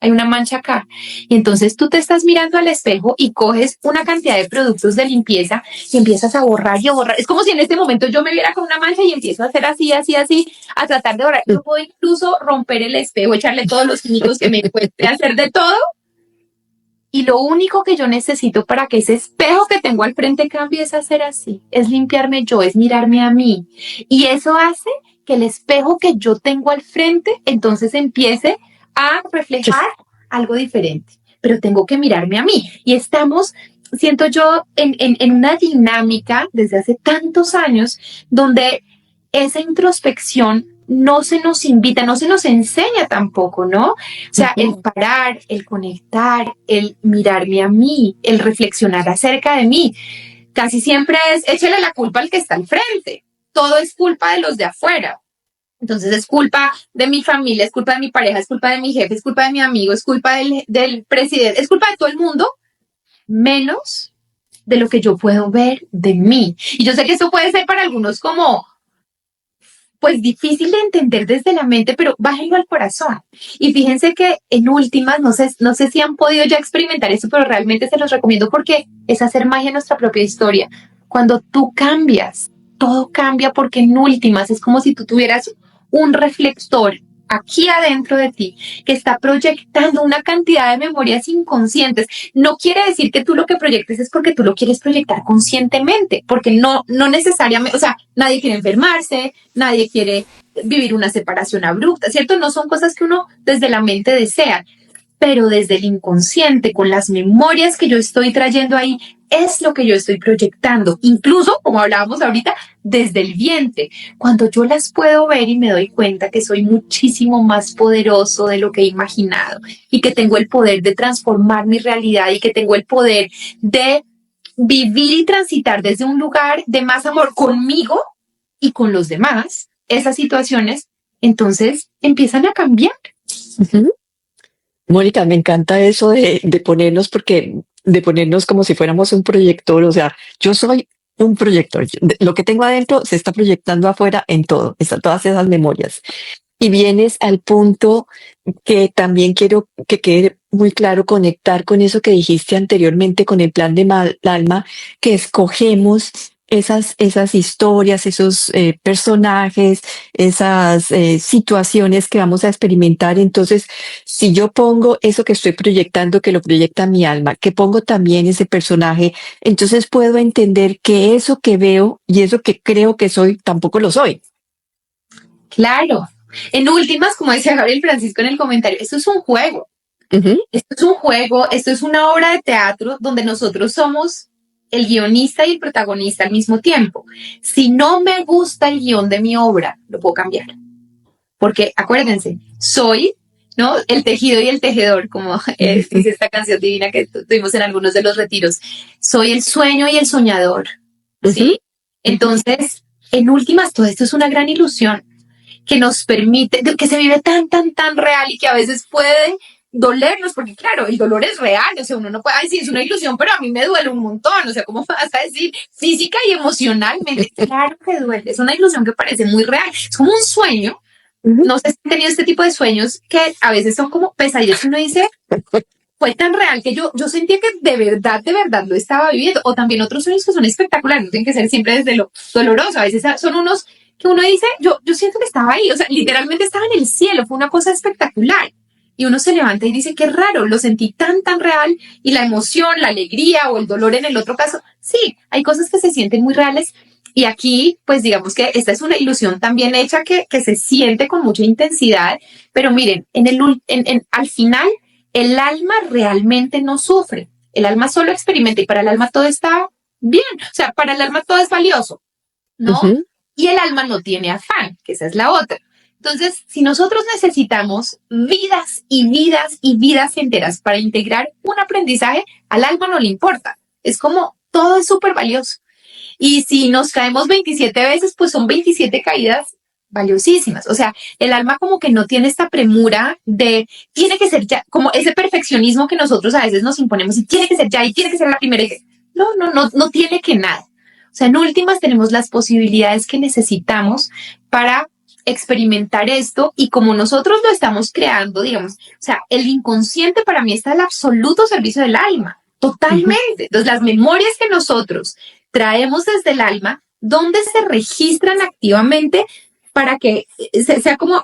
hay una mancha acá. Y entonces tú te estás mirando al espejo y coges una cantidad de productos de limpieza y empiezas a borrar y a borrar. Es como si en este momento yo me viera con una mancha y empiezo a hacer así, así, así, a tratar de borrar. Yo puedo incluso romper el espejo, echarle todos los químicos que me cueste hacer de todo Y lo único que yo necesito para que ese espejo que tengo al frente cambie es hacer así, es limpiarme yo, es mirarme a mí. Y eso hace que el espejo que yo tengo al frente entonces empiece a reflejar algo diferente. Pero tengo que mirarme a mí. Y estamos, siento yo, en una dinámica desde hace tantos años donde esa introspección no se nos invita, no se nos enseña tampoco, ¿no? O sea, el parar, el conectar, el mirarme a mí, el reflexionar acerca de mí, casi siempre es échale la culpa al que está al frente. Todo es culpa de los de afuera. Entonces es culpa de mi familia, es culpa de mi pareja, es culpa de mi jefe, es culpa de mi amigo, es culpa del presidente, es culpa de todo el mundo, menos de lo que yo puedo ver de mí. Y yo sé que esto puede ser para algunos como pues difícil de entender desde la mente, pero bájenlo al corazón. Y fíjense que en últimas, no sé si han podido ya experimentar eso, pero realmente se los recomiendo porque es hacer magia en nuestra propia historia. Cuando tú cambias, todo cambia porque en últimas es como si tú tuvieras un reflector aquí adentro de ti que está proyectando una cantidad de memorias inconscientes. No quiere decir que tú lo que proyectes es porque tú lo quieres proyectar conscientemente, porque no necesariamente, o sea, nadie quiere enfermarse, nadie quiere vivir una separación abrupta, ¿cierto? No son cosas que uno desde la mente desea, pero desde el inconsciente, con las memorias que yo estoy trayendo ahí, es lo que yo estoy proyectando, incluso, como hablábamos ahorita, desde el vientre. Cuando yo las puedo ver y me doy cuenta que soy muchísimo más poderoso de lo que he imaginado y que tengo el poder de transformar mi realidad y que tengo el poder de vivir y transitar desde un lugar de más amor conmigo y con los demás, esas situaciones, entonces empiezan a cambiar. Mónica, me encanta eso de ponernos, porque de ponernos como si fuéramos un proyector. O sea, yo soy un proyector. Lo que tengo adentro se está proyectando afuera en todo, están todas esas memorias. Y vienes al punto que también quiero que quede muy claro, conectar con eso que dijiste anteriormente, con el plan de alma, que escogemos esas historias, esos personajes, esas situaciones que vamos a experimentar. Entonces, si yo pongo eso que estoy proyectando, que lo proyecta mi alma, que pongo también ese personaje, entonces puedo entender que eso que veo y eso que creo que soy, tampoco lo soy. Claro. En últimas, como decía Gabriel Francisco en el comentario, esto es un juego. Esto es un juego, esto es una obra de teatro donde nosotros somos el guionista y el protagonista al mismo tiempo. Si no me gusta el guión de mi obra, lo puedo cambiar. Porque acuérdense, soy, ¿no? El tejido y el tejedor, como dice esta canción divina que tuvimos en algunos de los retiros. Soy el sueño y el soñador, ¿sí? Entonces, en últimas, todo esto es una gran ilusión que nos permite, que se vive tan real y que a veces puede dolernos, porque claro, el dolor es real, o sea, uno no puede decir, es una ilusión, pero a mí me duele un montón, o sea, ¿cómo vas a decir física y emocionalmente? Claro que duele, es una ilusión que parece muy real, es como un sueño. No sé si he tenido este tipo de sueños que a veces son como pesadillas que uno dice, fue tan real que yo sentía que de verdad lo estaba viviendo. O también otros sueños que son espectaculares, no tienen que ser siempre desde lo doloroso, a veces son unos que uno dice, yo siento que estaba ahí, o sea, literalmente estaba en el cielo, fue una cosa espectacular. Y uno se levanta y dice, qué raro, lo sentí tan real, y la emoción, la alegría o el dolor en el otro caso, sí, hay cosas que se sienten muy reales. Y aquí, pues digamos que esta es una ilusión también hecha que se siente con mucha intensidad, pero miren, al final, el alma realmente no sufre, el alma solo experimenta y para el alma todo está bien, o sea, para el alma todo es valioso, ¿no? Y el alma no tiene afán, que esa es la otra. Entonces, si nosotros necesitamos vidas y vidas y vidas enteras para integrar un aprendizaje, al alma no le importa. Es como todo es súper valioso. Y si nos caemos 27 veces, pues son 27 caídas valiosísimas. O sea, el alma como que no tiene esta premura de tiene que ser ya, como ese perfeccionismo que nosotros a veces nos imponemos y tiene que ser ya y tiene que ser la primera. No tiene que nada. O sea, en últimas tenemos las posibilidades que necesitamos para experimentar esto y como nosotros lo estamos creando, digamos, o sea, el inconsciente para mí está al absoluto servicio del alma, totalmente. Entonces, las memorias que nosotros traemos desde el alma, ¿dónde se registran activamente para que sea como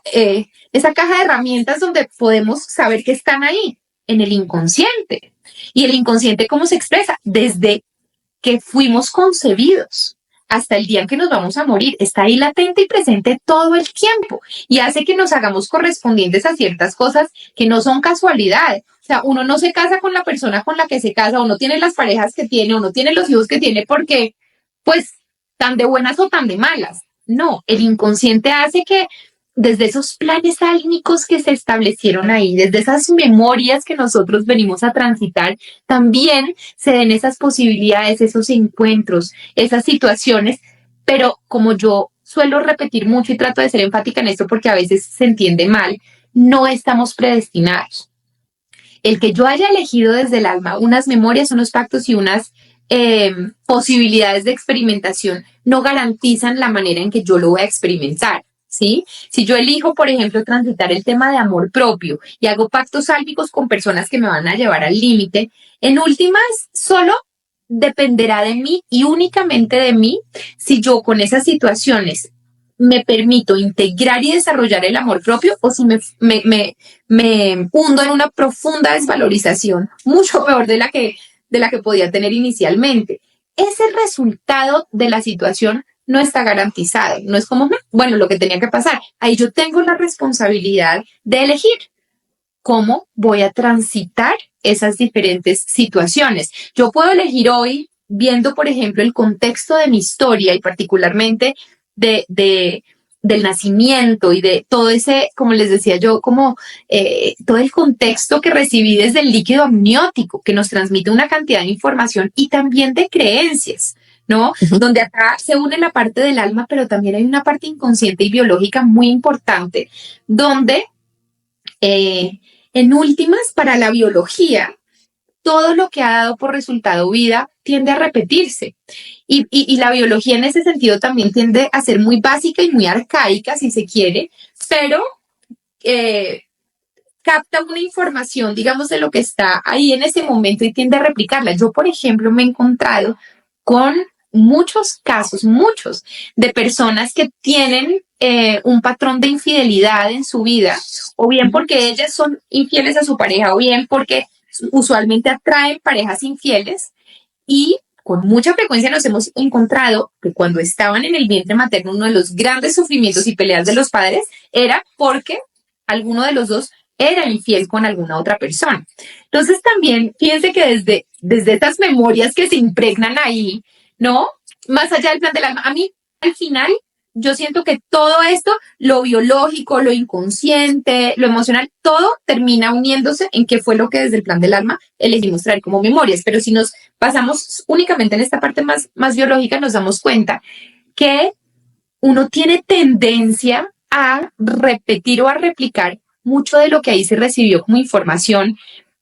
esa caja de herramientas donde podemos saber que están ahí? En el inconsciente. Y el inconsciente, ¿cómo se expresa? Desde que fuimos concebidos hasta el día en que nos vamos a morir. Está ahí latente y presente todo el tiempo y hace que nos hagamos correspondientes a ciertas cosas que no son casualidad. O sea, uno no se casa con la persona con la que se casa, o no tiene las parejas que tiene, o no tiene los hijos que tiene porque, pues, tan de buenas o tan de malas. No, el inconsciente hace que desde esos planes álmicos que se establecieron ahí, desde esas memorias que nosotros venimos a transitar, también se den esas posibilidades, esos encuentros, esas situaciones, pero como yo suelo repetir mucho y trato de ser enfática en esto porque a veces se entiende mal, no estamos predestinados. El que yo haya elegido desde el alma unas memorias, unos pactos y unas posibilidades de experimentación no garantizan la manera en que yo lo voy a experimentar. ¿Sí? Si yo elijo, por ejemplo, transitar el tema de amor propio y hago pactos sálvicos con personas que me van a llevar al límite, en últimas solo dependerá de mí y únicamente de mí si yo con esas situaciones me permito integrar y desarrollar el amor propio o si me hundo en una profunda desvalorización, mucho peor de la que podía tener inicialmente. Ese resultado de la situación no está garantizado. No es como, bueno, lo que tenía que pasar. Ahí yo tengo la responsabilidad de elegir cómo voy a transitar esas diferentes situaciones. Yo puedo elegir hoy, viendo, por ejemplo, el contexto de mi historia y particularmente del nacimiento y de todo ese, como les decía yo, como todo el contexto que recibí desde el líquido amniótico, que nos transmite una cantidad de información y también de creencias. ¿No? Donde acá se une la parte del alma, pero también hay una parte inconsciente y biológica muy importante, donde en últimas, para la biología, todo lo que ha dado por resultado vida tiende a repetirse. Y la biología en ese sentido también tiende a ser muy básica y muy arcaica, si se quiere, pero capta una información, digamos, de lo que está ahí en ese momento y tiende a replicarla. Yo, por ejemplo, me he encontrado con muchos casos, muchos, de personas que tienen un patrón de infidelidad en su vida, o bien porque ellas son infieles a su pareja, o bien porque usualmente atraen parejas infieles y con mucha frecuencia nos hemos encontrado que cuando estaban en el vientre materno uno de los grandes sufrimientos y peleas de los padres era porque alguno de los dos era infiel con alguna otra persona. Entonces también fíjense que desde estas memorias que se impregnan ahí, ¿no? Más allá del plan del alma, a mí al final yo siento que todo esto, lo biológico, lo inconsciente, lo emocional, todo termina uniéndose en qué fue lo que desde el plan del alma elegimos traer como memorias. Pero si nos basamos únicamente en esta parte más biológica, nos damos cuenta que uno tiene tendencia a repetir o a replicar mucho de lo que ahí se recibió como información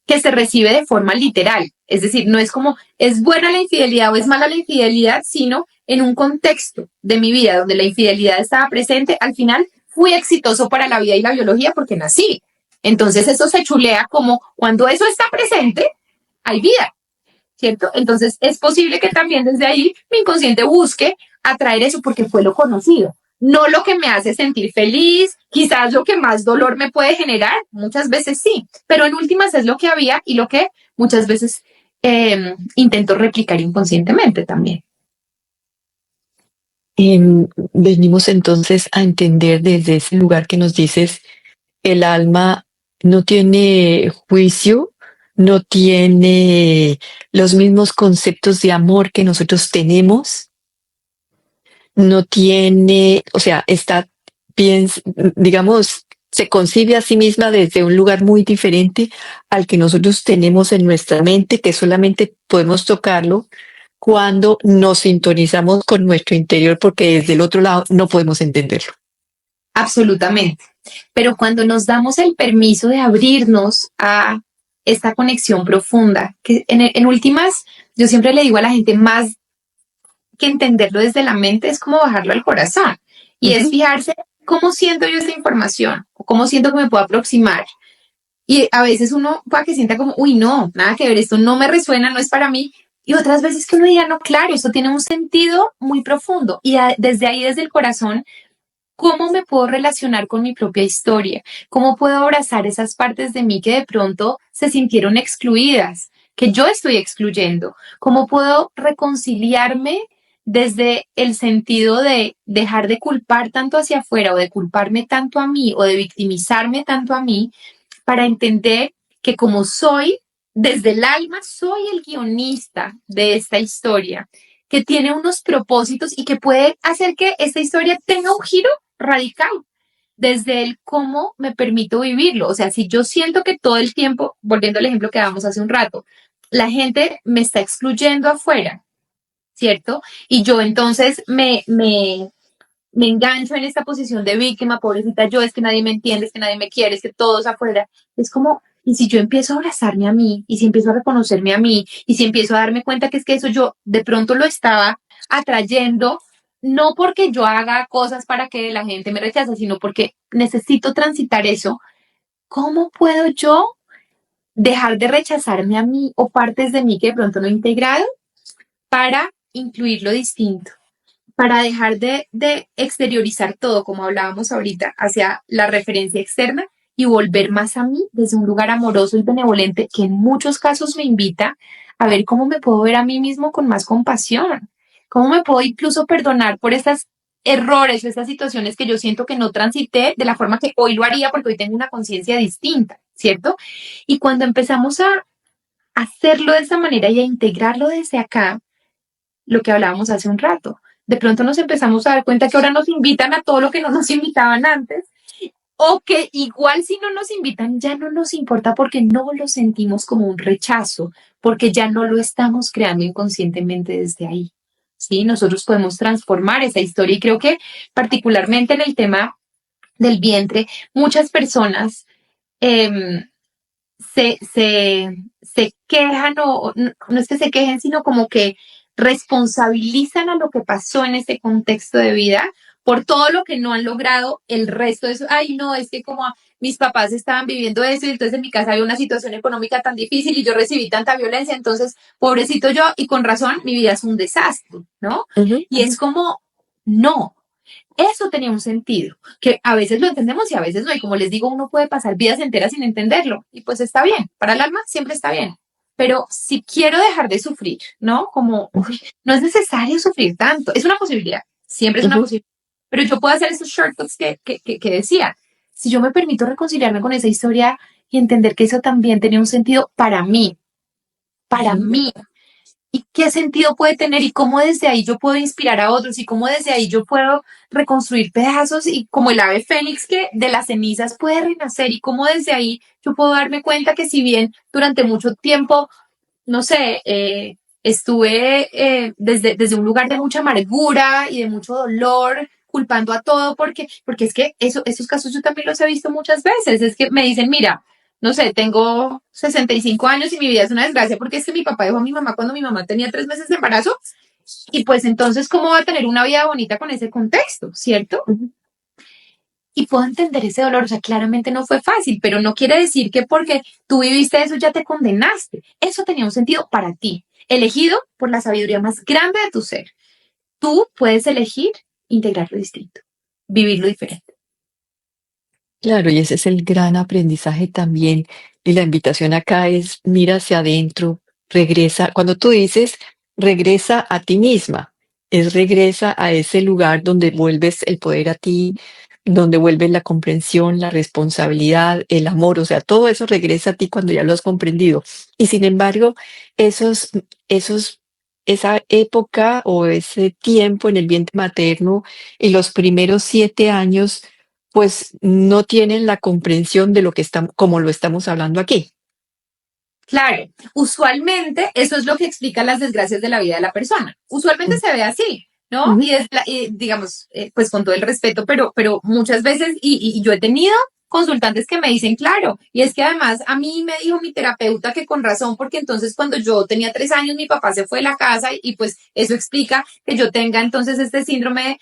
que se recibe de forma literal. Es decir, no es como es buena la infidelidad o es mala la infidelidad, sino en un contexto de mi vida donde la infidelidad estaba presente, al final fui exitoso para la vida y la biología porque nací. Entonces eso se chulea como cuando eso está presente, hay vida, ¿cierto? Entonces es posible que también desde ahí mi inconsciente busque atraer eso porque fue lo conocido, no lo que me hace sentir feliz, quizás lo que más dolor me puede generar, muchas veces sí, pero en últimas es lo que había y lo que muchas veces intento replicar inconscientemente también. Venimos entonces a entender desde ese lugar que nos dices, el alma no tiene juicio, no tiene los mismos conceptos de amor que nosotros tenemos, no tiene, o sea, está bien, digamos, se concibe a sí misma desde un lugar muy diferente al que nosotros tenemos en nuestra mente, que solamente podemos tocarlo cuando nos sintonizamos con nuestro interior, porque desde el otro lado no podemos entenderlo. Absolutamente. Pero cuando nos damos el permiso de abrirnos a esta conexión profunda, que en últimas, yo siempre le digo a la gente, más que entenderlo desde la mente, es como bajarlo al corazón. Y es fijarse cómo siento yo esta información, o cómo siento que me puedo aproximar. Y a veces uno puede que sienta como, uy, no, nada que ver, esto no me resuena, no es para mí. Y otras veces que uno diga, no, claro, esto tiene un sentido muy profundo. Y desde ahí, desde el corazón, ¿cómo me puedo relacionar con mi propia historia? ¿Cómo puedo abrazar esas partes de mí que de pronto se sintieron excluidas? que yo estoy excluyendo? ¿Cómo puedo reconciliarme desde el sentido de dejar de culpar tanto hacia afuera o de culparme tanto a mí o de victimizarme tanto a mí para entender que como soy, desde el alma, soy el guionista de esta historia, que tiene unos propósitos y que puede hacer que esta historia tenga un giro radical desde el cómo me permito vivirlo? O sea, si yo siento que todo el tiempo, volviendo al ejemplo que dábamos hace un rato, la gente me está excluyendo afuera, ¿cierto? Y yo entonces me engancho en esta posición de víctima, pobrecita yo, es que nadie me entiende, es que nadie me quiere, es que todos afuera. Es como, y si yo empiezo a abrazarme a mí, y si empiezo a reconocerme a mí, y si empiezo a darme cuenta que es que eso yo de pronto lo estaba atrayendo, no porque yo haga cosas para que la gente me rechace, sino porque necesito transitar eso, ¿cómo puedo yo dejar de rechazarme a mí o partes de mí que de pronto no he integrado para incluir lo distinto? Para dejar de exteriorizar todo, como hablábamos ahorita, hacia la referencia externa y volver más a mí desde un lugar amoroso y benevolente que en muchos casos me invita a ver cómo me puedo ver a mí mismo con más compasión, cómo me puedo incluso perdonar por estas errores, estas situaciones que yo siento que no transité de la forma que hoy lo haría porque hoy tengo una conciencia distinta, ¿cierto? Y cuando empezamos a hacerlo de esa manera y a integrarlo desde acá, lo que hablábamos hace un rato. De pronto nos empezamos a dar cuenta que ahora nos invitan a todo lo que no nos invitaban antes, o que igual si no nos invitan ya no nos importa porque no lo sentimos como un rechazo, porque ya no lo estamos creando inconscientemente desde ahí. ¿Sí? Nosotros podemos transformar esa historia y creo que particularmente en el tema del vientre, muchas personas eh, se quejan o no, no es que se quejen, sino como que responsabilizan a lo que pasó en ese contexto de vida por todo lo que no han logrado el resto de eso. Ay, no, es que como mis papás estaban viviendo eso y entonces en mi casa había una situación económica tan difícil y yo recibí tanta violencia, entonces pobrecito yo y con razón mi vida es un desastre, ¿no? Ujú. Y es como, no, eso tenía un sentido, que a veces lo entendemos y a veces no. Y como les digo, uno puede pasar vidas enteras sin entenderlo. Y pues está bien, para el alma siempre está bien. Pero si quiero dejar de sufrir, ¿no? Como, Ujú. uy, no es necesario sufrir tanto. Es una posibilidad, siempre es una Ujú. posibilidad. Pero yo puedo hacer esos shortcuts que decía. Si yo me permito reconciliarme con esa historia y entender que eso también tenía un sentido para Ujú. mí, y qué sentido puede tener y cómo desde ahí yo puedo inspirar a otros y cómo desde ahí yo puedo reconstruir pedazos y como el ave fénix que de las cenizas puede renacer y cómo desde ahí yo puedo darme cuenta que si bien durante mucho tiempo, no sé, estuve desde un lugar de mucha amargura y de mucho dolor culpando a todo porque es que esos casos yo también los he visto muchas veces, es que me dicen, mira, no sé, tengo 65 años y mi vida es una desgracia porque es que mi papá dejó a mi mamá cuando mi mamá tenía 3 meses de embarazo y pues entonces, ¿cómo va a tener una vida bonita con ese contexto? ¿Cierto? Ujú. Y puedo entender ese dolor, o sea, claramente no fue fácil, pero no quiere decir que porque tú viviste eso ya te condenaste. Eso tenía un sentido para ti, elegido por la sabiduría más grande de tu ser. Tú puedes elegir integrarlo distinto, vivirlo diferente. Claro, y ese es el gran aprendizaje también. Y la invitación acá es mira hacia adentro, regresa. Cuando tú dices regresa a ti misma, es regresa a ese lugar donde vuelves el poder a ti, donde vuelves la comprensión, la responsabilidad, el amor, o sea, todo eso regresa a ti cuando ya lo has comprendido. Y sin embargo, esos, esos, esa época o ese tiempo en el vientre materno y los primeros 7 años pues no tienen la comprensión de lo que estamos, como lo estamos hablando aquí. Claro, usualmente eso es lo que explica las desgracias de la vida de la persona. Usualmente Mm. se ve así, ¿no? Ujú. Y digamos, pues con todo el respeto, pero muchas veces, y yo he tenido consultantes que me dicen, claro, y es que además a mí me dijo mi terapeuta que con razón, porque entonces cuando yo tenía 3 años mi papá se fue de la casa y pues eso explica que yo tenga entonces este síndrome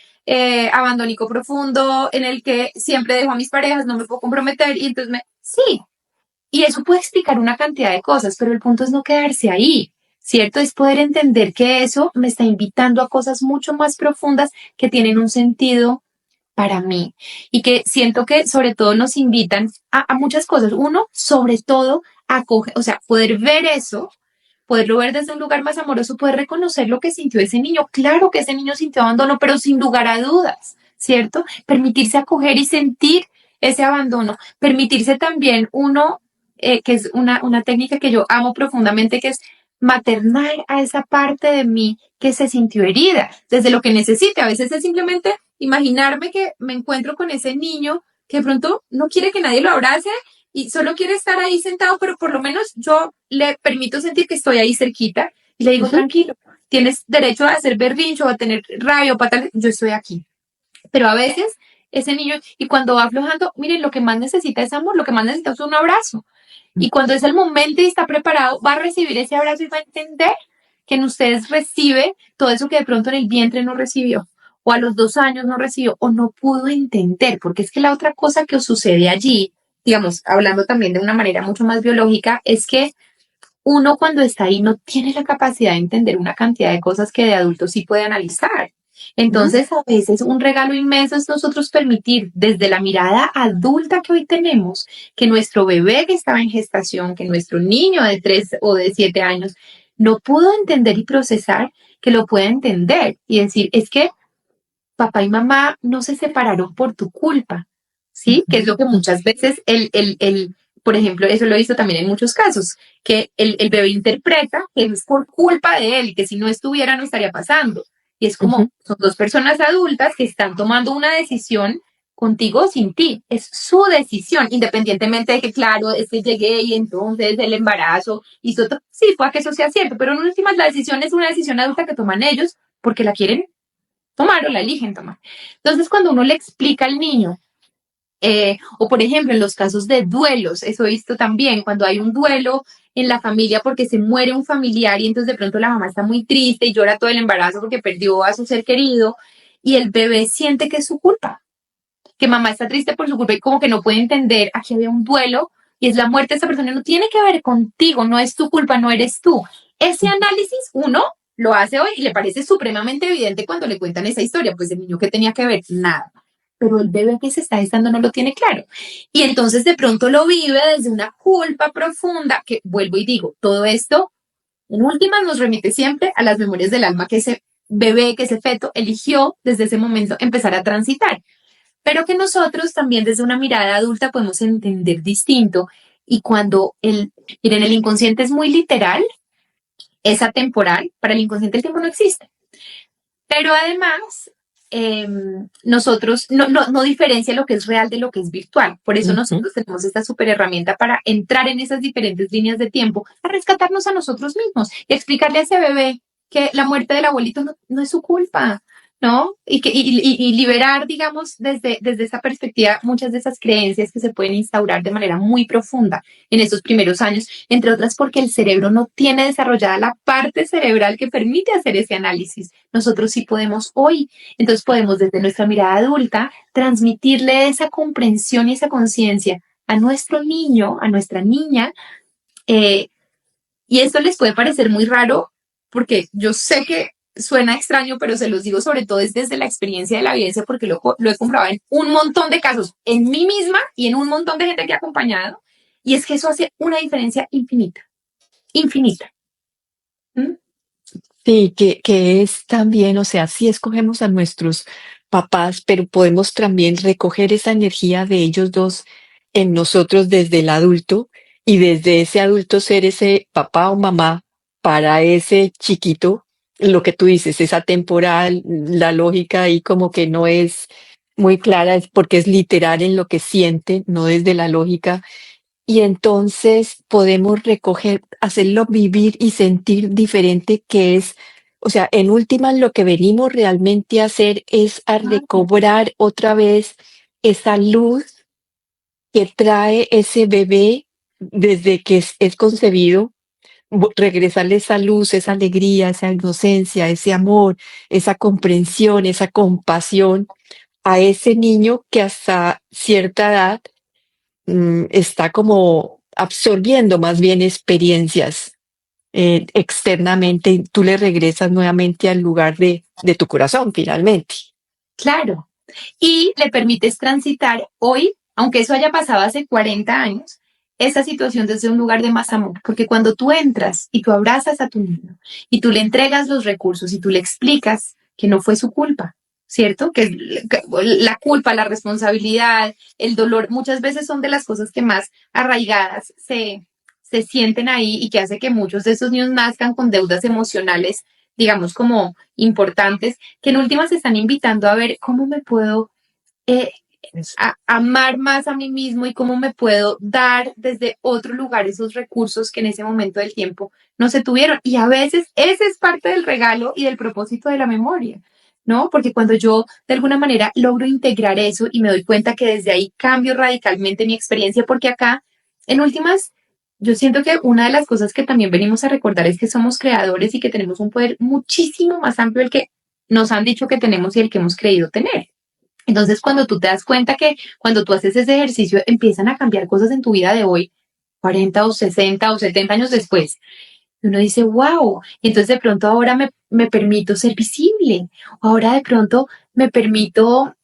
abandónico profundo en el que siempre dejo a mis parejas, no me puedo comprometer y entonces sí, y eso puede explicar una cantidad de cosas, pero el punto es no quedarse ahí, ¿cierto? Es poder entender que eso me está invitando a cosas mucho más profundas que tienen un sentido para mí y que siento que sobre todo nos invitan a muchas cosas. Uno, sobre todo, a coger, o sea, poder ver eso poderlo ver desde un lugar más amoroso, poder reconocer lo que sintió ese niño. Claro que ese niño sintió abandono, pero sin lugar a dudas, ¿cierto? Permitirse acoger y sentir ese abandono, permitirse también uno, que es una técnica que yo amo profundamente, que es maternar a esa parte de mí que se sintió herida, desde lo que necesite. A veces es simplemente imaginarme que me encuentro con ese niño que de pronto no quiere que nadie lo abrace y solo quiere estar ahí sentado, pero por lo menos yo le permito sentir que estoy ahí cerquita y le digo, Ujú, tranquilo, tienes derecho a hacer berrincho, a tener rabia o patal, yo estoy aquí. Pero a veces ese niño, y cuando va aflojando, miren, lo que más necesita es amor, lo que más necesita es un abrazo. Y cuando es el momento y está preparado, va a recibir ese abrazo y va a entender que en ustedes recibe todo eso que de pronto en el vientre no recibió, o a los 2 años no recibió, o no pudo entender, porque es que la otra cosa que os sucede allí, digamos, hablando también de una manera mucho más biológica, es que uno cuando está ahí no tiene la capacidad de entender una cantidad de cosas que de adulto sí puede analizar. ujú, Entonces, a veces un regalo inmenso es nosotros permitir desde la mirada adulta que hoy tenemos, que nuestro bebé que estaba en gestación, que nuestro niño de 3 o de 7 años no pudo entender y procesar, que lo pueda entender y decir, es que papá y mamá no se separaron por tu culpa, ¿sí? Que es ujú, lo que muchas veces por ejemplo, eso lo he visto también en muchos casos, que el bebé interpreta que es por culpa de él, que si no estuviera no estaría pasando. Y es como, ujú. son dos personas adultas que están tomando una decisión contigo o sin ti. Es su decisión, independientemente de que, claro, es que llegué y entonces el embarazo hizo todo. Sí, puede que eso sea cierto, pero en últimas la decisión es una decisión adulta que toman ellos porque la quieren tomar o la eligen tomar. Entonces, cuando uno le explica al niño, o por ejemplo, en los casos de duelos, eso he visto también, cuando hay un duelo en la familia porque se muere un familiar y entonces de pronto la mamá está muy triste y llora todo el embarazo porque perdió a su ser querido y el bebé siente que es su culpa, que mamá está triste por su culpa y como que no puede entender, aquí había un duelo y es la muerte de esa persona, no tiene que ver contigo, no es tu culpa, no eres tú. Ese análisis uno lo hace hoy y le parece supremamente evidente cuando le cuentan esa historia, pues el niño que tenía que ver, nada. Pero el bebé que se está gestando no lo tiene claro. Y entonces de pronto lo vive desde una culpa profunda, que vuelvo y digo, todo esto en últimas nos remite siempre a las memorias del alma que ese bebé, que ese feto eligió desde ese momento empezar a transitar, pero que nosotros también desde una mirada adulta podemos entender distinto. Y cuando miren, el inconsciente es muy literal, es atemporal, para el inconsciente el tiempo no existe. Pero además, eh, nosotros no diferencia lo que es real de lo que es virtual. Por eso Ujú. nosotros tenemos esta super herramienta para entrar en esas diferentes líneas de tiempo, a rescatarnos a nosotros mismos y explicarle a ese bebé que la muerte del abuelito no es su culpa, ¿no? Y liberar, digamos, desde esa perspectiva, muchas de esas creencias que se pueden instaurar de manera muy profunda en esos primeros años, entre otras porque el cerebro no tiene desarrollada la parte cerebral que permite hacer ese análisis. Nosotros sí podemos hoy. Entonces podemos desde nuestra mirada adulta transmitirle esa comprensión y esa conciencia a nuestro niño, a nuestra niña. eh, y esto les puede parecer muy raro porque yo sé que suena extraño, pero se los digo sobre todo es desde la experiencia de la evidencia porque lo he comprobado en un montón de casos, en mí misma y en un montón de gente que ha acompañado. Y es que eso hace una diferencia infinita, infinita. ¿Mm? Sí, que es también, o sea, sí escogemos a nuestros papás, pero podemos también recoger esa energía de ellos dos en nosotros desde el adulto y desde ese adulto ser ese papá o mamá para ese chiquito. Lo que tú dices, es atemporal, la lógica ahí como que no es muy clara, es porque es literal en lo que siente, no desde la lógica y entonces podemos recoger, hacerlo vivir y sentir diferente, que es, o sea, en últimas lo que venimos realmente a hacer es a recobrar otra vez esa luz que trae ese bebé desde que es concebido, regresarle esa luz, esa alegría, esa inocencia, ese amor, esa comprensión, esa compasión a ese niño que hasta cierta edad está como absorbiendo más bien experiencias externamente y tú le regresas nuevamente al lugar de tu corazón finalmente. Claro. Y le permites transitar hoy, aunque eso haya pasado hace 40 años, esta situación desde un lugar de más amor, porque cuando tú entras y tú abrazas a tu niño y tú le entregas los recursos y tú le explicas que no fue su culpa, ¿cierto? Que la culpa, la responsabilidad, el dolor, muchas veces son de las cosas que más arraigadas se sienten ahí y que hace que muchos de esos niños nazcan con deudas emocionales, digamos, como importantes, que en últimas se están invitando a ver cómo me puedo eh, amar más a mí mismo y cómo me puedo dar desde otro lugar esos recursos que en ese momento del tiempo no se tuvieron. Y a veces ese es parte del regalo y del propósito de la memoria, ¿no? Porque cuando yo de alguna manera logro integrar eso y me doy cuenta que desde ahí cambio radicalmente mi experiencia, porque acá, en últimas, yo siento que una de las cosas que también venimos a recordar es que somos creadores y que tenemos un poder muchísimo más amplio del que nos han dicho que tenemos y el que hemos creído tener. Entonces, cuando tú te das cuenta que cuando tú haces ese ejercicio empiezan a cambiar cosas en tu vida de hoy, 40 o 60 o 70 años después, uno dice, wow, y entonces de pronto ahora me permito ser visible, ahora de pronto me permito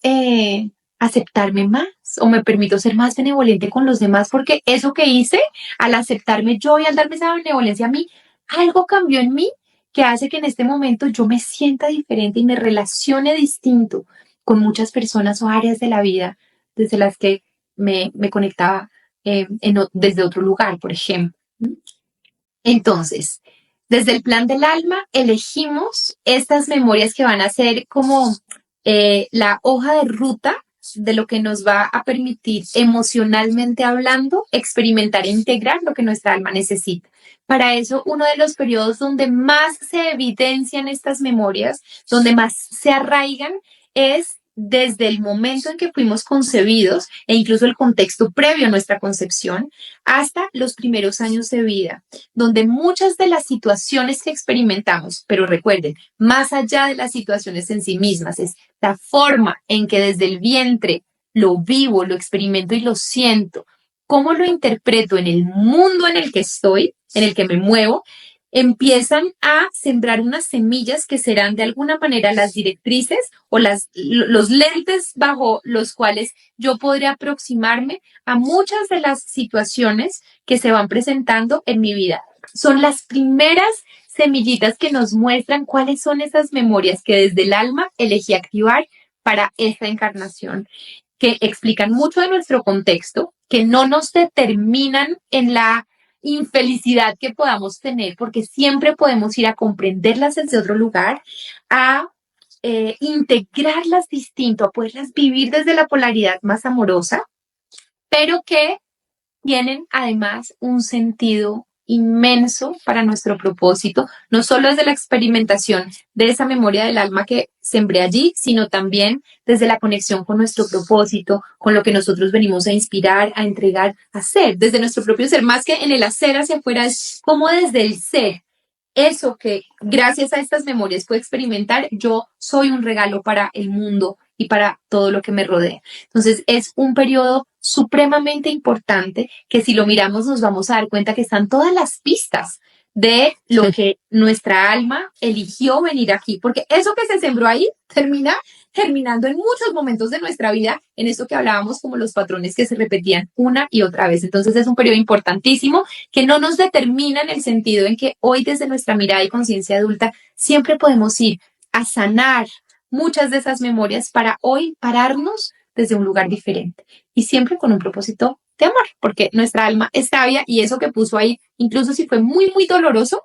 aceptarme más o me permito ser más benevolente con los demás porque eso que hice, al aceptarme yo y al darme esa benevolencia a mí, algo cambió en mí que hace que en este momento yo me sienta diferente y me relacione distinto con muchas personas o áreas de la vida desde las que me conectaba desde otro lugar, por ejemplo. Entonces, desde el plan del alma, elegimos estas memorias que van a ser como la hoja de ruta de lo que nos va a permitir emocionalmente hablando, experimentar e integrar lo que nuestra alma necesita. Para eso, uno de los periodos donde más se evidencian estas memorias, donde más se arraigan, es desde el momento en que fuimos concebidos e incluso el contexto previo a nuestra concepción, hasta los primeros años de vida, donde muchas de las situaciones que experimentamos, pero recuerden, más allá de las situaciones en sí mismas, es la forma en que desde el vientre lo vivo, lo experimento y lo siento, cómo lo interpreto en el mundo en el que estoy, en el que me muevo, empiezan a sembrar unas semillas que serán de alguna manera las directrices o los lentes bajo los cuales yo podré aproximarme a muchas de las situaciones que se van presentando en mi vida. Son las primeras semillitas que nos muestran cuáles son esas memorias que desde el alma elegí activar para esta encarnación, que explican mucho de nuestro contexto, que no nos determinan en la infelicidad que podamos tener, porque siempre podemos ir a comprenderlas desde otro lugar, a integrarlas distinto, a poderlas vivir desde la polaridad más amorosa, pero que tienen además un sentido inmenso para nuestro propósito, no solo desde la experimentación de esa memoria del alma que sembré allí, sino también desde la conexión con nuestro propósito, con lo que nosotros venimos a inspirar, a entregar, a hacer, desde nuestro propio ser, más que en el hacer hacia afuera, es como desde el ser. Eso que gracias a estas memorias puedo experimentar, yo soy un regalo para el mundo y para todo lo que me rodea. Entonces es un periodo supremamente importante que si lo miramos nos vamos a dar cuenta que están todas las pistas de lo que nuestra alma eligió venir aquí, porque eso que se sembró ahí termina germinando en muchos momentos de nuestra vida, en esto que hablábamos como los patrones que se repetían una y otra vez. Entonces es un periodo importantísimo que no nos determina en el sentido en que hoy desde nuestra mirada y conciencia adulta siempre podemos ir a sanar muchas de esas memorias para hoy pararnos desde un lugar diferente y siempre con un propósito de amor, porque nuestra alma es sabia y eso que puso ahí, incluso si fue muy, muy doloroso,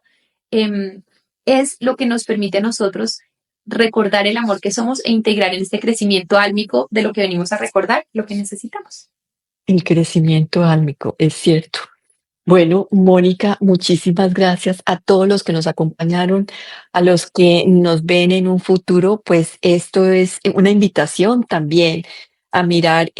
es lo que nos permite a nosotros recordar el amor que somos e integrar en este crecimiento álmico de lo que venimos a recordar, lo que necesitamos. El crecimiento álmico, es cierto. Bueno, Mónica, muchísimas gracias a todos los que nos acompañaron, a los que nos ven en un futuro, pues esto es una invitación también a mirar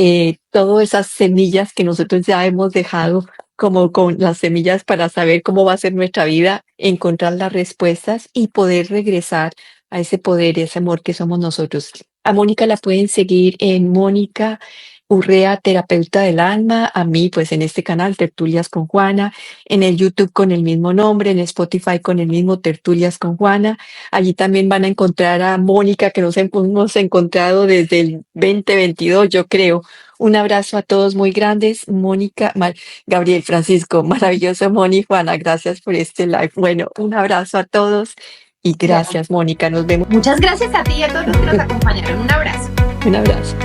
todas esas semillas que nosotros ya hemos dejado como con las semillas para saber cómo va a ser nuestra vida, encontrar las respuestas y poder regresar a ese poder, ese amor que somos nosotros. A Mónica la pueden seguir en Mónica Urrea, terapeuta del alma, a mí pues en este canal Tertulias con Juana, en el YouTube con el mismo nombre, en Spotify con el mismo Tertulias con Juana. Allí también van a encontrar a Mónica, que nos hemos encontrado desde el 2022, yo creo. Un abrazo a todos muy grandes. Mónica, Gabriel, Francisco, maravilloso, Moni, Juana, gracias por este live. Bueno, un abrazo a todos y Bueno, gracias, Mónica. Nos vemos. muchas gracias a ti y a todos los que nos acompañaron. Un abrazo. Un abrazo.